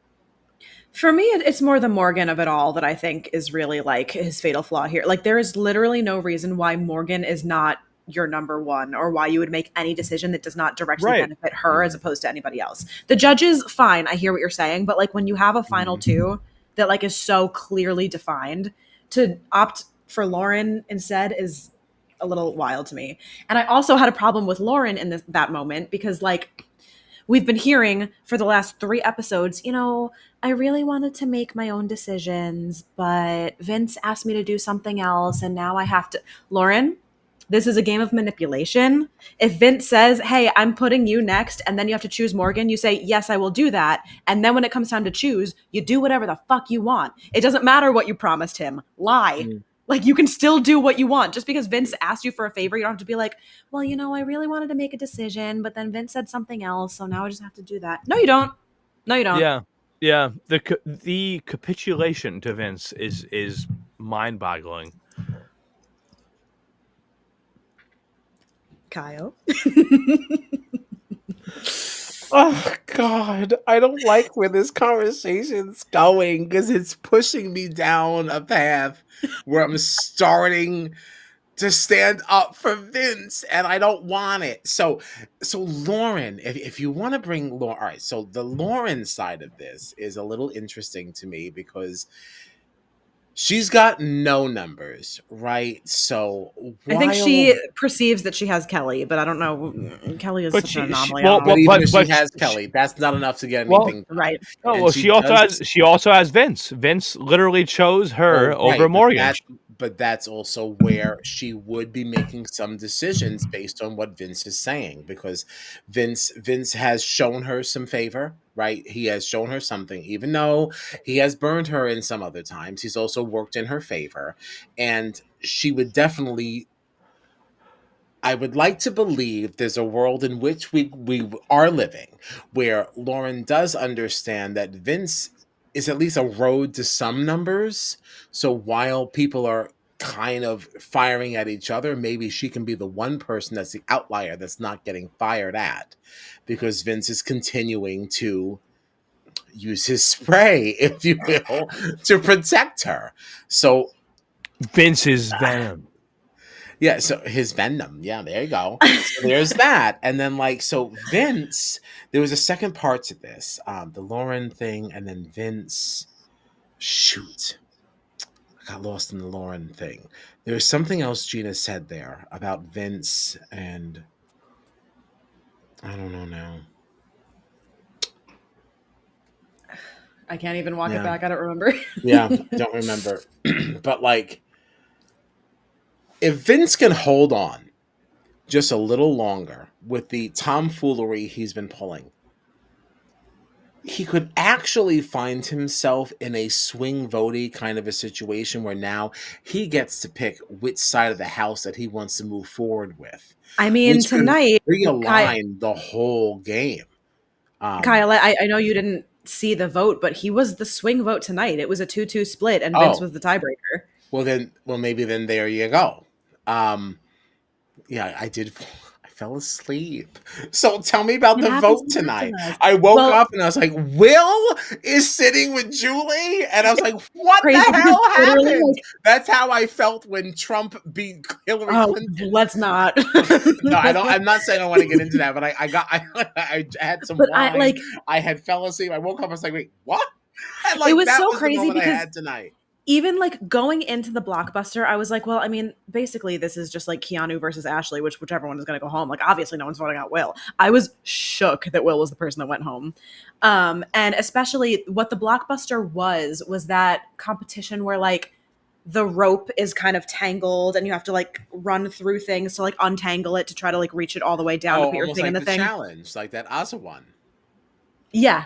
For me, it's more the Morgan of it all that I think is really like his fatal flaw here. Like, there is literally no reason why Morgan is not your number one, or why you would make any decision that does not directly right. benefit her as opposed to anybody else. The judges, fine, I hear what you're saying, but like when you have a final two that like is so clearly defined, to opt for Lauren instead is a little wild to me. And I also had a problem with Lauren in that moment because like we've been hearing for the last 3 episodes, I really wanted to make my own decisions, but Vince asked me to do something else, and now I have to. Lauren, this is a game of manipulation. If Vince says, hey, I'm putting you next, and then you have to choose Morgan, you say, yes, I will do that. And then when it comes time to choose, you do whatever the fuck you want. It doesn't matter what you promised him. Lie. Like, you can still do what you want. Just because Vince asked you for a favor, you don't have to be like, well, I really wanted to make a decision, but then Vince said something else, so now I just have to do that. No, you don't. No, you don't. Yeah. The capitulation to Vince is mind-boggling. Kyle. Oh God, I don't like where this conversation's going because it's pushing me down a path where I'm starting to stand up for Vince, and I don't want it. So Lauren, if you want to bring Lauren, all right. So the Lauren side of this is a little interesting to me because she's got no numbers, right? So I think while she perceives that she has Kelly, but I don't know. Kelly is But such an she anomaly. well, but even if she but has Kelly, that's not enough to get well, anything done. right. oh, And well, she does. she also has Vince. Vince literally chose her Well, over right, Morgan. but that's also where she would be making some decisions based on what Vince is saying, because Vince has shown her some favor, right? He has shown her something, even though he has burned her in some other times. He's also worked in her favor, and she would definitely. I would like to believe there's a world in which we are living where Lauren does understand that Vince is at least a road to some numbers. So while people are kind of firing at each other, maybe she can be the one person that's the outlier that's not getting fired at, because Vince is continuing to use his spray, if you will, to protect her. So Vince's venom. yeah, so his Venom. Yeah, there you go. So there's that. And then so Vince, there was a second part to this. The Lauren thing, and then Vince. Shoot. I got lost in the Lauren thing. There was something else Gina said there about Vince, and I don't know now. I can't even walk it Yeah. back. I don't remember. Yeah, don't remember. But if Vince can hold on just a little longer with the tomfoolery he's been pulling, he could actually find himself in a swing votey kind of a situation where now he gets to pick which side of the house that he wants to move forward with, I mean, which could tonight, realign the whole game. Kyle, I know you didn't see the vote, but he was the swing vote tonight. It was a 2-2 split, and Vince was the tiebreaker. Well, maybe then there you go. Yeah, I did. I fell asleep. So tell me about the vote tonight. I woke up and I was like, Will is sitting with Julie, and I was like, what the hell happened? That's how I felt when Trump beat Hillary Clinton. Let's not. No, I don't. I'm not saying I want to get into that, but I had some wine. I had fell asleep. I woke up. I was like, wait, what? And it was that so was crazy the moment because I had tonight. even like going into the blockbuster, I was like, well, I mean, basically this is just like Keanu versus Ashley, whichever one is going to go home. Like, obviously no one's voting out Will. I was shook that Will was the person that went home. And especially what the blockbuster was that competition where like the rope is kind of tangled and you have to like run through things to like untangle it to try to like reach it all the way down to put your almost thing in like the the thing. challenge, like that Ozza one. Yeah.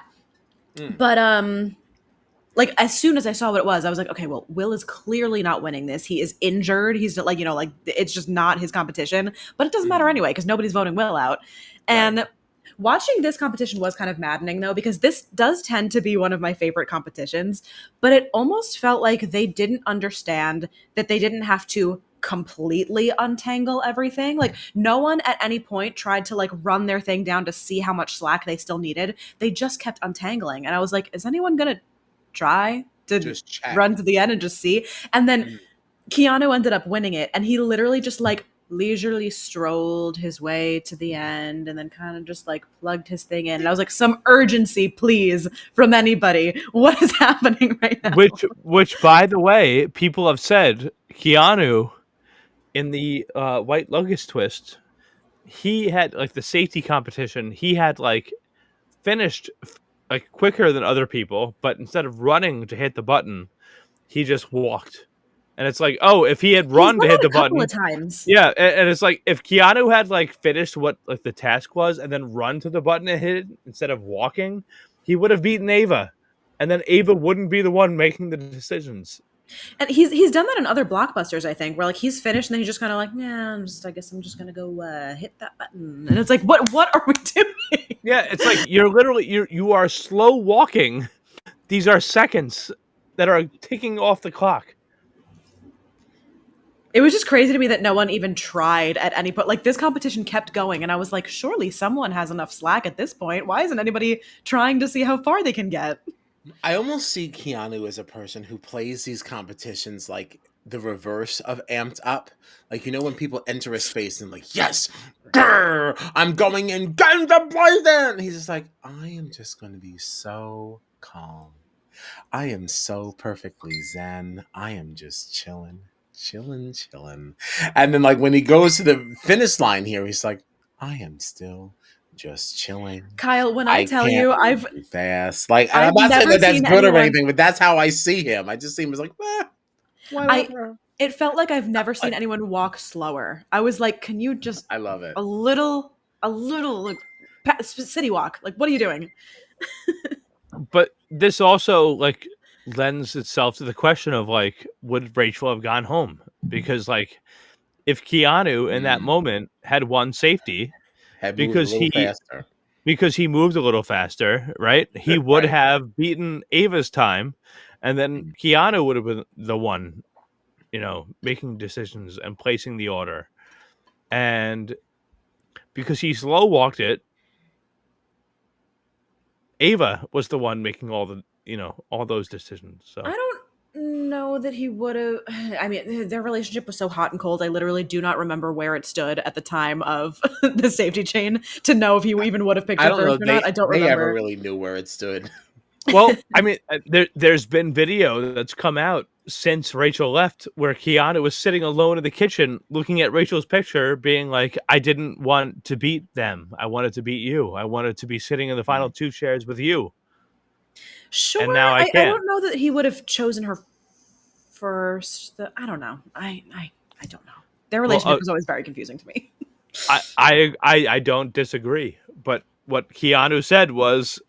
Mm. But like as soon as I saw what it was, I was like, okay, well, Will is clearly not winning this. He is injured. He's like, like it's just not his competition. But it doesn't matter anyway because nobody's voting Will out. And Right. watching this competition was kind of maddening though, because this does tend to be one of my favorite competitions. But it almost felt like they didn't understand that they didn't have to completely untangle everything. Like no one at any point tried to like run their thing down to see how much slack they still needed. They just kept untangling. And I was like, is anyone gonna try to Just check. run to the end and just see? And then Mm. Keanu ended up winning it, and he literally just like leisurely strolled his way to the end and then kind of just like plugged his thing in. And I was like, some urgency, please, from anybody. What is happening right now? Which by the way, people have said Keanu in the White Locust twist, he had like the safety competition, he had like finished like quicker than other people, but instead of running to hit the button, he just walked. And it's like, oh, if he had run to hit the button, a couple of times. yeah, and it's like if Keanu had like finished what like the task was and then run to the button and hit it instead of walking, he would have beaten Ava, and then Ava wouldn't be the one making the decisions. And he's done that in other blockbusters, I think, where like he's finished and then he's just kind of like, yeah, I guess I'm just gonna go hit that button. And it's like, what are we doing? Yeah, it's like you are slow walking. These are seconds that are ticking off the clock. It was just crazy to me that no one even tried at any point. Like this competition kept going, and I was like, surely someone has enough slack at this point. Why isn't anybody trying to see how far they can get? I almost see Keanu as a person who plays these competitions like the reverse of amped up. Like, when people enter a space and like, yes, grr, I'm going in guns blazing. He's just like, I am just going to be so calm. I am so perfectly zen. I am just chilling. And then like when he goes to the finish line here, he's like, I am still just chilling. Kyle, when I tell you, I've fast. Like, I've I'm not saying that that's good or anyone... anything, but that's how I see him. I just see him as like, whatever. It felt like I've never seen anyone walk slower. I was like, can you just? I love it. A little, like city walk. Like, what are you doing? But this also like lends itself to the question of like, would Rachel have gone home? Because like, if Keanu in that moment had won safety, because he moved a little faster, right? He would have beaten Ava's time, and then Keanu would have been the one, making decisions and placing the order. And because he slow walked it, Ava was the one making all the, all those decisions. So I don't know that he would have. I mean, their relationship was so hot and cold. I literally do not remember where it stood at the time of the safety chain to know if he even would have picked her first or not. I don't remember. They ever really knew where it stood. Well, I mean, there's been video that's come out since Rachel left where Keanu was sitting alone in the kitchen looking at Rachel's picture being like, I didn't want to beat them. I wanted to beat you. I wanted to be sitting in the final two chairs with you. Sure. And now I can't. I don't know that he would have chosen her first. I don't know. I don't know. Their relationship was always very confusing to me. I don't disagree. But what Keanu said was,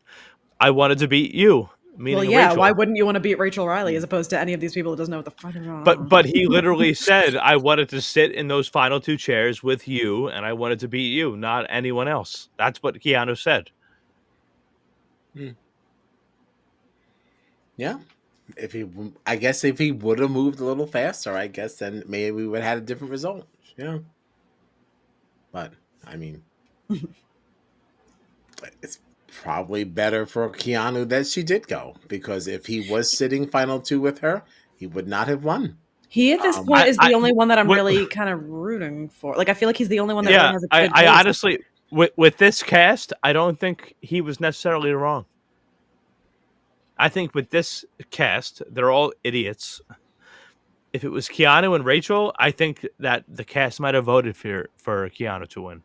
I wanted to beat you. Well, yeah. Rachel. Why wouldn't you want to beat Rachel Riley as opposed to any of these people that doesn't know what the fuck is going on? But he literally said, I wanted to sit in those final two chairs with you, and I wanted to beat you, not anyone else. That's what Keanu said. Yeah. I guess if he would have moved a little faster, I guess then maybe we would have had a different result. Yeah. But I mean, it's probably better for Keanu that she did go, because if he was sitting final two with her, he would not have won. He at this point is the only one that I'm really kind of rooting for. Like, I feel like he's the only one that really has a good I honestly, with this cast, I don't think he was necessarily wrong. I think with this cast, they're all idiots. If it was Keanu and Rachel, I think that the cast might have voted for Keanu to win.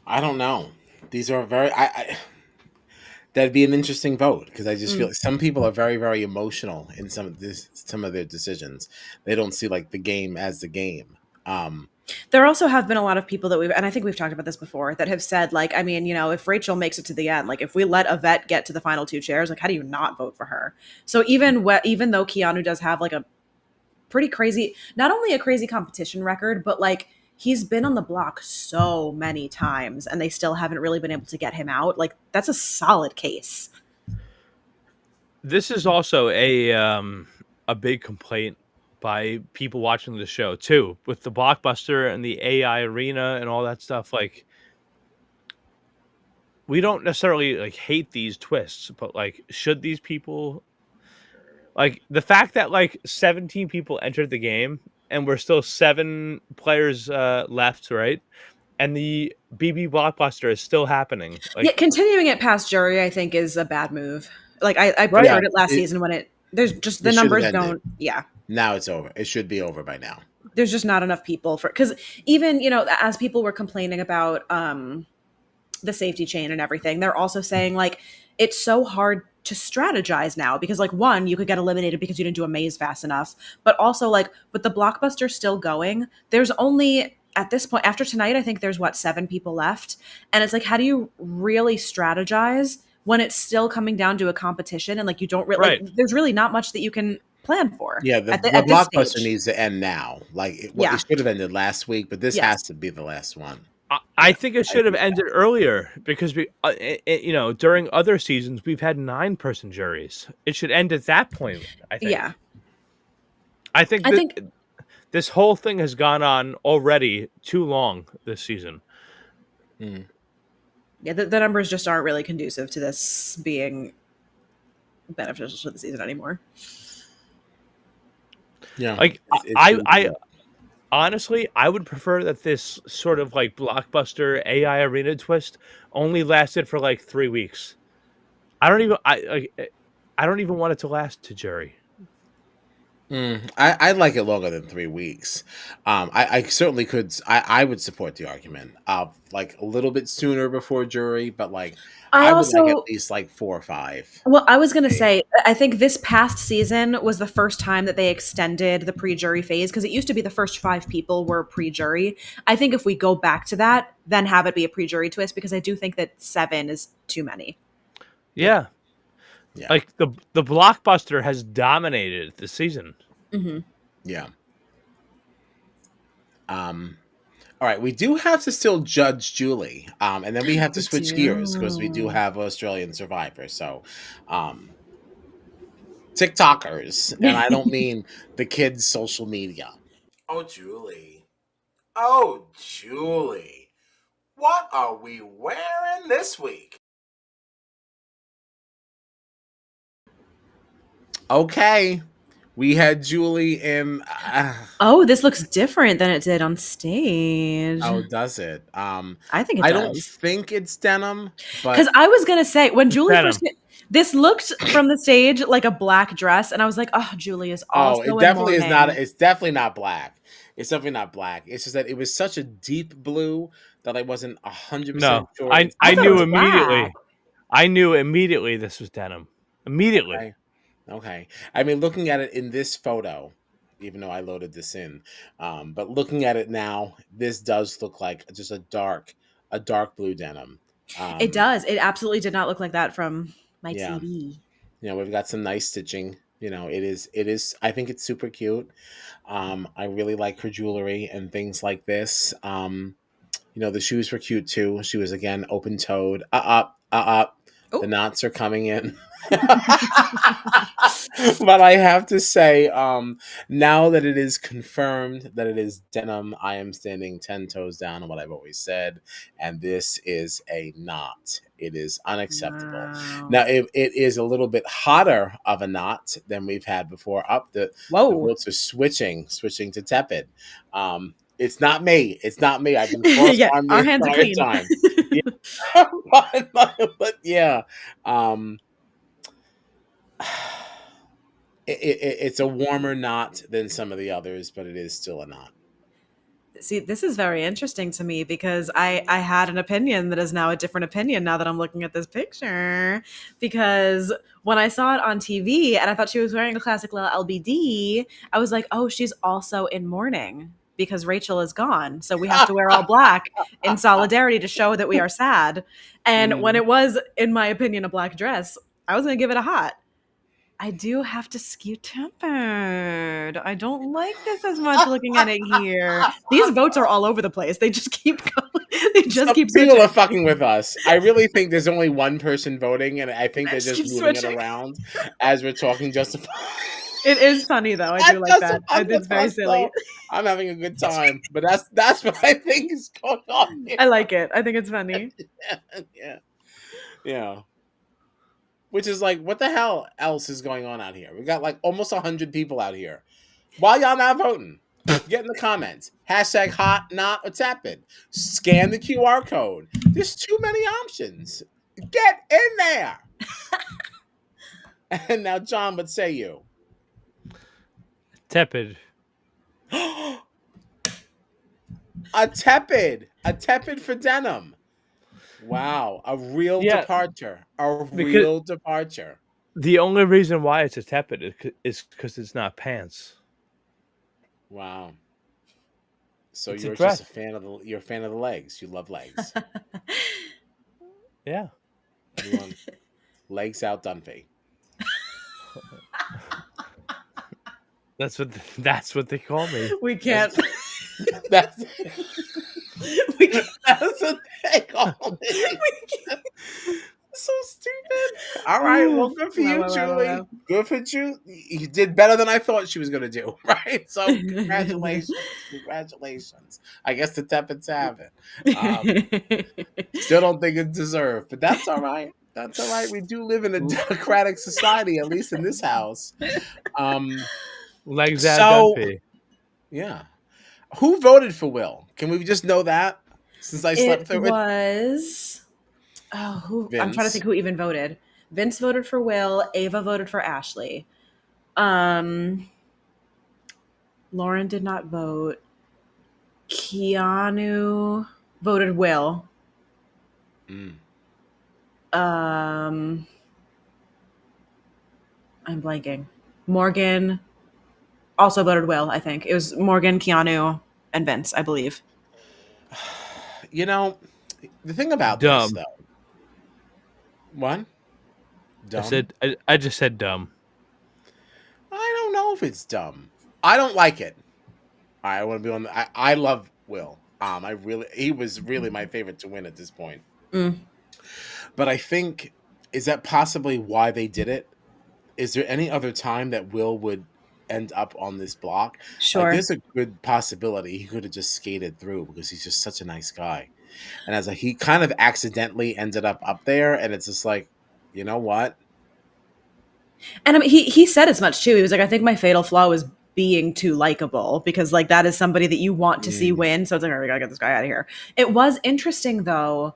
I don't know. These are very. That'd be an interesting vote because I just feel like some people are very, very emotional in some of their decisions. They don't see like the game as the game. There also have been a lot of people that and I think we've talked about this before, that have said, like, I mean, if Rachel makes it to the end, like if we let Yvette get to the final 2 chairs, like how do you not vote for her? So even though Keanu does have like a pretty crazy, not only a crazy competition record, but like he's been on the block so many times and they still haven't really been able to get him out. Like that's a solid case. This is also a big complaint by people watching the show too, with the Blockbuster and the AI arena and all that stuff. Like, we don't necessarily like hate these twists, but like, should these people, like the fact that like 17 people entered the game and we're still 7 players left, right? And the BB Blockbuster is still happening. Like, Yeah, continuing it past jury, I think, is a bad move. Like I Right. preferred Yeah, it last season when there's just the it should have numbers ended. don't. Yeah, Now it's over. It should be over by now. there's just not enough people for, because even as people were complaining about the safety chain and everything, they're also saying like it's so hard to strategize now because like one, you could get eliminated because you didn't do a maze fast enough, but also like with the Blockbuster still going, there's only at this point after tonight I think there's 7 people left, and it's like how do you really strategize when it's still coming down to a competition and like you don't really Right. like, there's really not much that you can plan for. Yeah, the at this Blockbuster stage. needs to end now. Like it Yeah. should have ended last week, but this Yes. has to be the last one. I think it should have ended earlier because during other seasons we've had 9-person juries. It should end at that point. I think. Yeah. I think this whole thing has gone on already too long this season. Yeah, the numbers just aren't really conducive to this being beneficial to the season anymore. Yeah, like I honestly, I would prefer that this sort of like Blockbuster AI arena twist only lasted for like 3 weeks. I don't even want it to last to jury. I like it longer than 3 weeks. I certainly could. I would support the argument of like a little bit sooner before jury, but like I would like at least like 4 or 5. Well, I was going to say, I think this past season was the first time that they extended the pre-jury phase because it used to be the first 5 people were pre-jury. I think if we go back to that, then have it be a pre-jury twist because I do think that 7 is too many. Yeah. Yeah. Like the Blockbuster has dominated the season. Mm-hmm. Yeah. All right, we do have to still judge Julie, and then we have to switch gears because we do have Australian Survivor. So, TikTokers, and I don't mean the kids' social media. Oh, Julie. Oh, Julie. What are we wearing this week? Okay. We had Julie in. Oh, this looks different than it did on stage. Oh, does it? I think it does. I don't think it's denim, but because I was gonna say when Julie denim. first this looked from the stage like a black dress, and I was like, "Oh, Julie is also." it definitely is not. It's definitely not black. It's definitely not black. It's just that it was such a deep blue that I wasn't 100% sure. I knew immediately. Black. I knew immediately this was denim. Immediately. Okay. I mean, looking at it in this photo, even though I loaded this in, but looking at it now, this does look like just a dark blue denim. It does. It absolutely did not look like that from my TV. We've got some nice stitching. It is. I think it's super cute. I really like her jewelry and things like this. The shoes were cute too. She was again open-toed. The knots are coming in. But I have to say, now that it is confirmed that it is denim, I am standing 10 toes down on what I've always said, and this is a knot. It is unacceptable. Wow. Now, it is a little bit hotter of a knot than we've had before. The votes are switching to tepid. It's not me. I've been our hands are clean. Time. but yeah, um, it's a warmer knot than some of the others, but it is still a knot. See, this is very interesting to me because I had an opinion that is now a different opinion now that I'm looking at this picture. Because when I saw it on TV and I thought she was wearing a classic little LBD, I was like, oh, she's also in mourning because Rachel is gone. So we have to wear all black in solidarity to show that we are sad. And when Mm. it was, in my opinion, a black dress, I was going to give it a hot. I do have to skew tempered. I don't like this as much looking at it here. These votes are all over the place. They just keep going. They just Some keep people switching. are fucking with us. I really think there's only one person voting, and I think They they're just just keep moving it switching. around as we're talking. Justify. It is funny though. I Not do like just to that. fuck It's with very us, silly. though. I'm having a good time, but that's what I think is going on here. I like it. I think it's funny. Yeah, yeah. Which is like, what the hell else is going on out here? We got like almost 100 people out here. Why y'all not voting? Get in the comments. Hashtag hot, not, or tepid. Scan the QR code. There's too many options. Get in there. And now, John, what say you? Tepid. A tepid for denim. Wow, a real departure. Real departure. The only reason why it's a tepid is because it's not pants. Wow. So It's you're a just dress. you're a fan of the legs. You love legs. Yeah. You want legs out, Dunphy. That's what they call me. We can't. That's We can't. that's what they call me. So stupid. All right, well, good for you, Julie. Wow. Good for you. You did better than I thought she was going to do, right? So congratulations. Congratulations. I guess the Tepids have it. Still don't think it's deserved, but that's all right. That's all right. We do live in a democratic society, at least in this house. Legs out, So, Dumpy. yeah. Who voted for Will? Can we just know that? Since I slept It through it. was. Oh, who? I'm trying to Vince. think who even voted. Vince voted for Will. Ava voted for Ashley. Lauren did not vote. Keanu voted Will. Mm. I'm blanking. Morgan also voted Will, I think. It was Morgan, Keanu, and Vince, I believe. You know, the thing about Dumb. this, though. What? Dumb? I just said dumb. I don't know if it's dumb. I don't like it. I want to be on the. I love Will. He was really my favorite to win at this point. Mm. But I think, is that possibly why they did it? Is there any other time that Will would end up on this block? Sure. Like, there's a good possibility he could have just skated through because he's just such a nice guy. And as he kind of accidentally ended up there, and it's just like, you know what? And I mean, he said as much too. He was like, I think my fatal flaw was being too likable because like that is somebody that you want to see win. So it's like, all right, we gotta get this guy out of here. It was interesting though,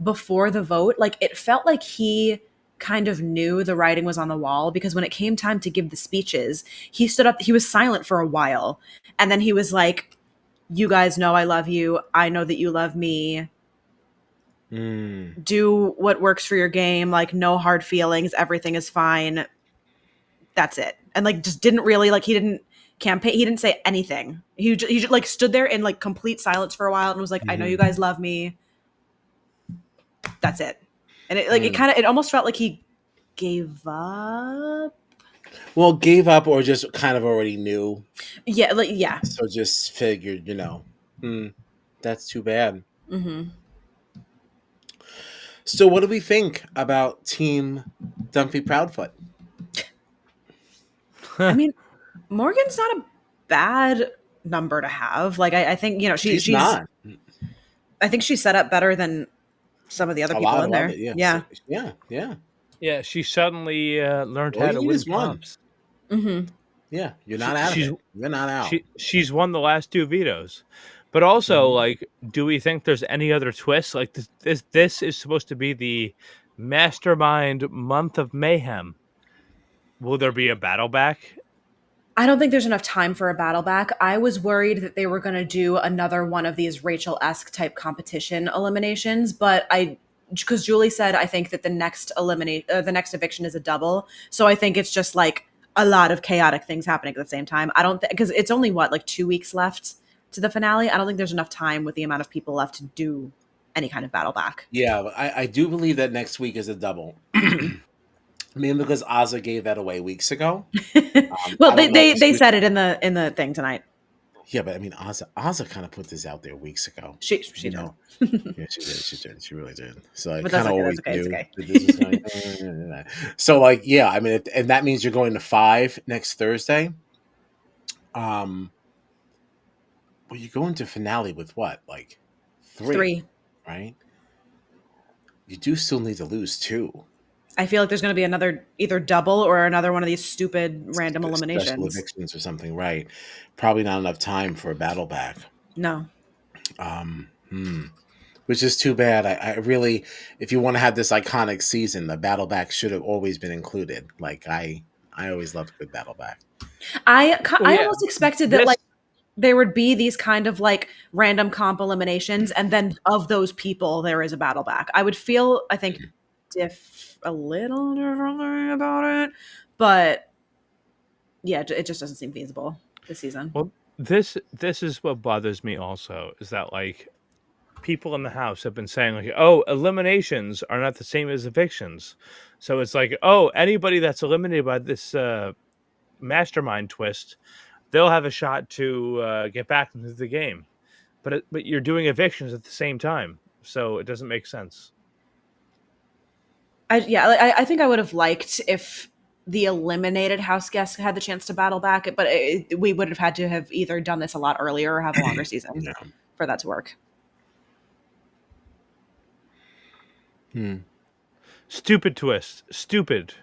before the vote, like it felt like he kind of knew the writing was on the wall because when it came time to give the speeches, he stood up, he was silent for a while. And then he was like, you guys know I love you. I know that you love me. Do what works for your game. Like no hard feelings. Everything is fine. That's it. And like just didn't really like he didn't campaign. He didn't say anything. He just like stood there in like complete silence for a while and was like, I know you guys love me. That's it. And it like it almost felt like he gave up. Well, gave up or just kind of already knew. Yeah, like yeah. So just figured, that's too bad. Mm-hmm. So what do we think about Team Dumpy Proudfoot? I mean, Morgan's not a bad number to have. Like I think, she's not. I think she's set up better than some of the other people in there. Yeah. Yeah, she suddenly learned how to win comps. Mm-hmm. Yeah, you're not out of it. You're not out. She's won the last two vetoes. But also, Mhm. like, do we think there's any other twist? Like, this is supposed to be the mastermind month of mayhem. Will there be a battle back? I don't think there's enough time for a battle back. I was worried that they were going to do another one of these Rachel-esque type competition eliminations, but because Julie said I think that the next eviction is a double. So I think it's just like a lot of chaotic things happening at the same time. I don't think because it's only what like 2 weeks left to the finale. I don't think there's enough time with the amount of people left to do any kind of battle back. Yeah, I do believe that next week is a double. Mhm. Mainly because Ozza gave that away weeks ago. Well, I they don't know they if she they was said it in the thing tonight. yeah, but I mean, Ozza kind of put this out there weeks ago. She You did. know, yeah, she did. She did. She really did. So I But that's kind of okay. always That's okay. It's knew okay. that this was going. So like, yeah, I mean, and that means you're going to 5 next Thursday. Um, well, you go into finale with what, like 3, Three. right? You do still need to lose 2 I feel like there's going to be another either double or another one of these stupid random special eliminations. evictions or something, right? Probably not enough time for a battle back. No. Hmm. Which is too bad. I really, if you want to have this iconic season, the battle back should have always been included. Like I always loved good battle back. Well, I yeah, almost expected that this like there would be these kind of like random comp eliminations and then of those people there is a battle back. I would feel I think a little differently about it, but yeah, it just doesn't seem feasible this season. well this is what bothers me also is that like people in the house have been saying like, oh, eliminations are not the same as evictions. So it's like, oh, anybody that's eliminated by this mastermind twist, they'll have a shot to get back into the game. But you're doing evictions at the same time, so it doesn't make sense. I think I would have liked if the eliminated house guests had the chance to battle back, but we would have had to have either done this a lot earlier or have a longer season Yeah. for that to work. Hmm. Stupid twist. Stupid.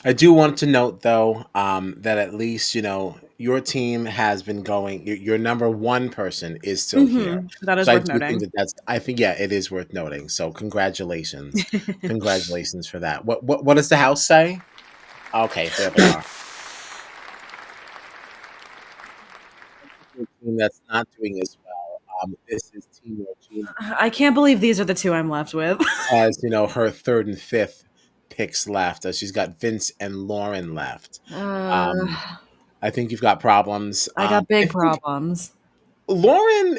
I do want to note though that at least your team has been going. Your number one person is still here, That is so I worth do think noting. that that's. I think yeah, it is worth noting. So congratulations for that. What does the house say? Okay, there they are. Team that's not doing as well. This is Team Regina I can't believe these are the two I'm left with. has her third and fifth picks left. She's got Vince and Lauren left. Um, uh, I think you've got problems. I got I big think problems. Lauren,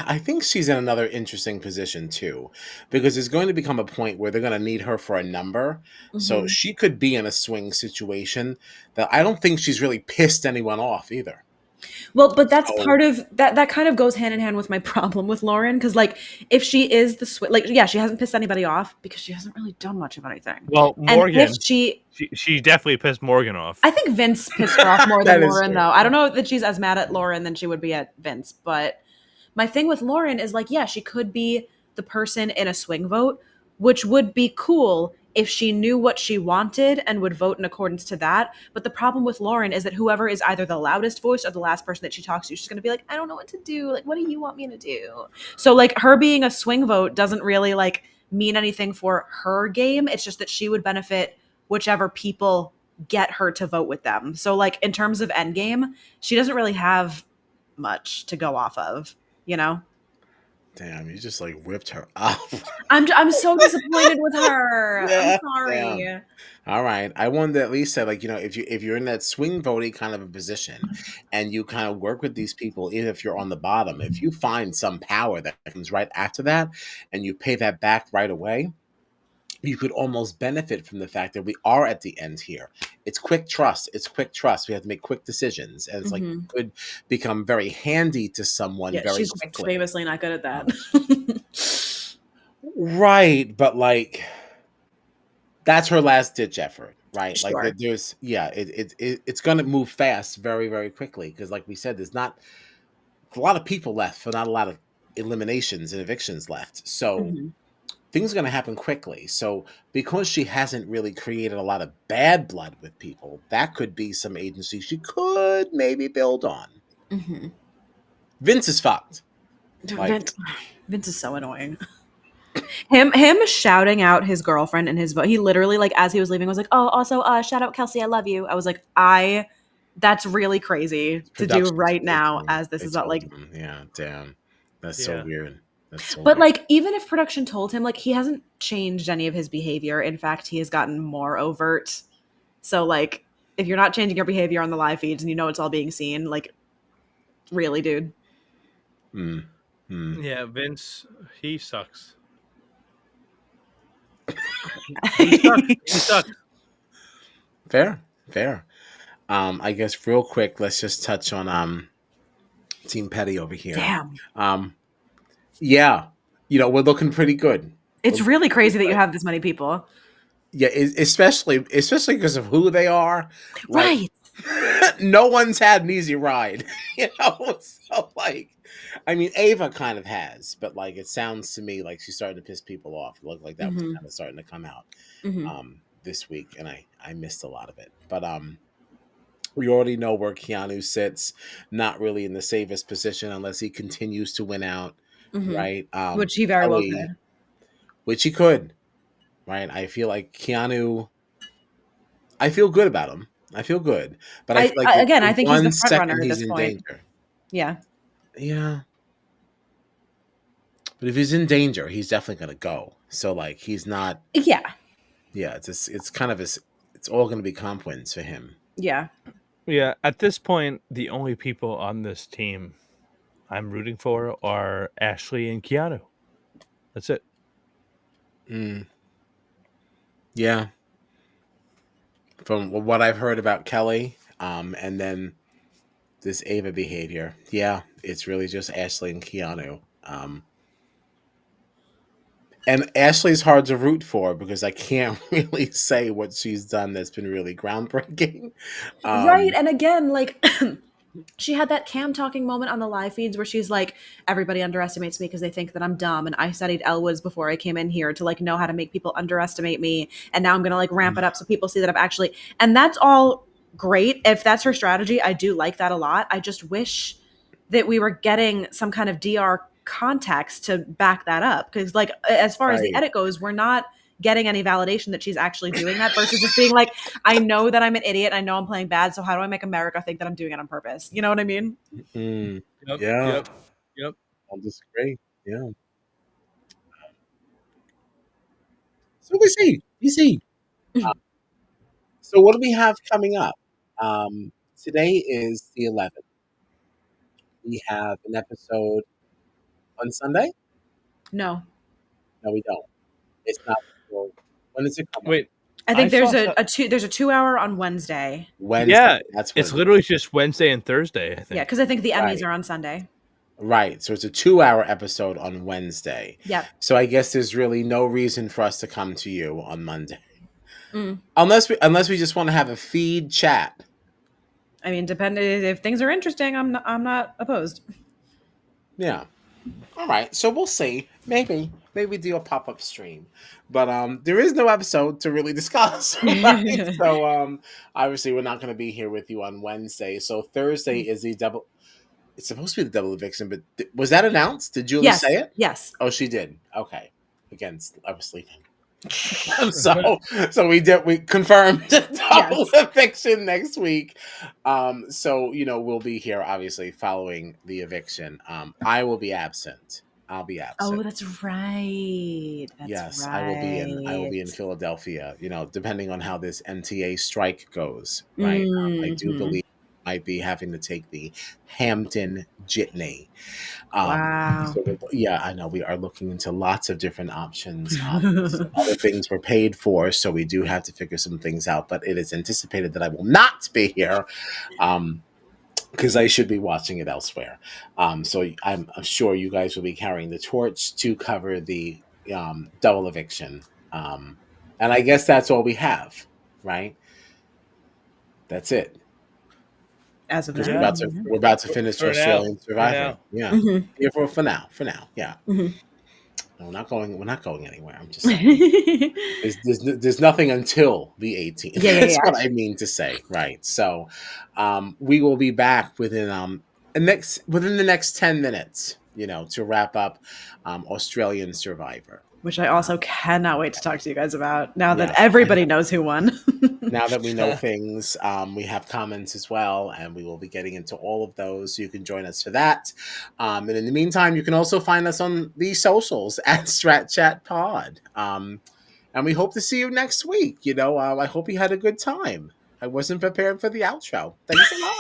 I think she's in another interesting position too, because there's going to become a point where they're going to need her for a number. So hmm she could be in a swing situation that I don't think she's really pissed anyone off either. Well, but that's So part of that. That kind of goes hand in hand with my problem with Lauren because, like, if she is like, yeah, she hasn't pissed anybody off because she hasn't really done much of anything. Well, And if Morgan, she, she definitely pissed Morgan off. I think Vince pissed her off more than that is Lauren, true. though. I don't know that she's as mad at Lauren than she would be at Vince, but my thing with Lauren is like, yeah, she could be the person in a swing vote, which would be cool if she knew what she wanted and would vote in accordance to that. But the problem with Lauren is that whoever is either the loudest voice or the last person that she talks to, she's going to be like, I don't know what to do. Like, what do you want me to do? So, like, her being a swing vote doesn't really like mean anything for her game. It's just that she would benefit whichever people get her to vote with them. So, like, in terms of endgame, she doesn't really have much to go off of, you know? Damn, you just like whipped her up. I'm so disappointed with her. I'm Yeah, damn. sorry. All right. I wanted to at least say, like, if you're in that swing voting kind of a position and you kind of work with these people, even if you're on the bottom, if you find some power that comes right after that and you pay that back right away, you could almost benefit from the fact that we are at the end here. It's quick trust. It's quick trust. We have to make quick decisions. And it's like hmm you could become very handy to someone Yeah, very she's quickly. famously not good at Um, that. right. But like that's her last ditch effort, right? Like Sure. there's yeah, it's gonna move fast very, very quickly. Because like we said, there's not a lot of people left, but not a lot of eliminations and evictions left. So hmm things are going to happen quickly. So because she hasn't really created a lot of bad blood with people, that could be some agency she could maybe build on. hmm Vince is fucked. Like, Vince is so annoying. Him shouting out his girlfriend and his vote. He literally, like, as he was leaving, was like, "Oh, also, shout out Kelsey, I love you." I was like, that's really crazy to do production right told now, him. as this They is not told like. him. Yeah, damn. That's so Yeah. weird. That's so But weird. like, even if production told him, like, he hasn't changed any of his behavior. In fact, he has gotten more overt. So like, if you're not changing your behavior on the live feeds and you know it's all being seen, like, really, dude. Yeah, Vince, he sucks. He sucks. He sucks. Fair. I guess real quick, let's just touch on Team Petty over here. Damn. Yeah, we're looking pretty good. It's We're really looking pretty crazy that you good. have this many people. Yeah, especially because of who they are. Like, Right. no one's had an easy ride, So like, I mean, Ava kind of has, but like, it sounds to me like she's starting to piss people off. It looked like that was Mhm. kind of starting to come out Mhm. this week, and I missed a lot of it. But we already know where Keanu sits. Not really in the safest position unless he continues to win out, Mhm. right? Which he very well Kelly, could. which he could, right? I feel like Keanu. I feel good about him. I feel good, but I feel like Again, I the think he's the one front runner second at he's this in point. danger. Yeah. Yeah, but if he's in danger, he's definitely gonna go. So like, he's not. Yeah. Yeah, it's kind of it's all gonna be comp wins for him. Yeah. Yeah, at this point, the only people on this team I'm rooting for are Ashley and Keanu. That's it. Mm, yeah, from what I've heard about Kelly, and then this Ava behavior, yeah, it's really just Ashley and Keanu. And Ashley's hard to root for because I can't really say what she's done that's been really groundbreaking. Right. Um, And again, like, she had that Cam talking moment on the live feeds where she's like, everybody underestimates me because they think that I'm dumb. And I studied Elwoods before I came in here to like know how to make people underestimate me. And now I'm going to like ramp it up so people see that I'm actually, and that's all great. If that's her strategy, I do like that a lot. I just wish that we were getting some kind of DR context to back that up. Because like, as far as the right. edit goes, we're not getting any validation that she's actually doing that versus just being like, I know that I'm an idiot. I know I'm playing bad. So how do I make America think that I'm doing it on purpose? You know what I mean? Mm, Yep. yeah, Yep. Yep. I'll disagree. Yeah. So we see. We see. So what do we have coming up? Today is the 11th. We have an episode on Sunday. No. No, we don't. It's not. Well, when does it come on? Wait. I think there's saw there's a 2 hour on Wednesday. Wednesday. Yeah, That's when. it's literally just Wednesday and Thursday, I think. Yeah, because I think the Emmys Right. are on Sunday. Right. So it's a 2-hour episode on Wednesday. Yep. So I guess there's really no reason for us to come to you on Monday. Mm. Unless we just want to have a feed chat. I mean, depending if things are interesting, I'm not opposed. Yeah. All right. So we'll see. Maybe we do a pop-up stream. But there is no episode to really discuss. Right? So obviously we're not going to be here with you on Wednesday. So Thursday is the double. It's supposed to be the double eviction, but was that announced? Did Julie Yes. say it? Yes. Oh, she did. Okay. Again, I was sleeping. So we confirmed double eviction next week. So we'll be here obviously following the eviction. I will be absent. I'll be absent. Oh, that's right. Yes, I will be in Philadelphia, depending on how this MTA strike goes, right? I do Mhm. believe I might be having to take the Hampton Jitney. Wow. So yeah, I know we are looking into lots of different options. Some other things were paid for, so we do have to figure some things out. But it is anticipated that I will not be here, because I should be watching it elsewhere. So I'm sure you guys will be carrying the torch to cover the double eviction. And I guess that's all we have, right? That's it. As of Because now. we're about to finish For now. Australian For Survivor. now. Yeah. Mhm. Yeah, for now. For now. Yeah. Mhm. No, we're not going anywhere. I'm just saying. There's nothing until the 18th. Yeah. That's what I mean to say. Right. So we will be back within within the next 10 minutes, to wrap up Australian Survivor. Which I also cannot wait to talk to you guys about now that Yes. everybody knows who won. Now that we know things, we have comments as well, and we will be getting into all of those. So you can join us for that. And in the meantime, you can also find us on the socials at Strat Chat Pod. And we hope to see you next week. I hope you had a good time. I wasn't prepared for the outro. Thanks a lot.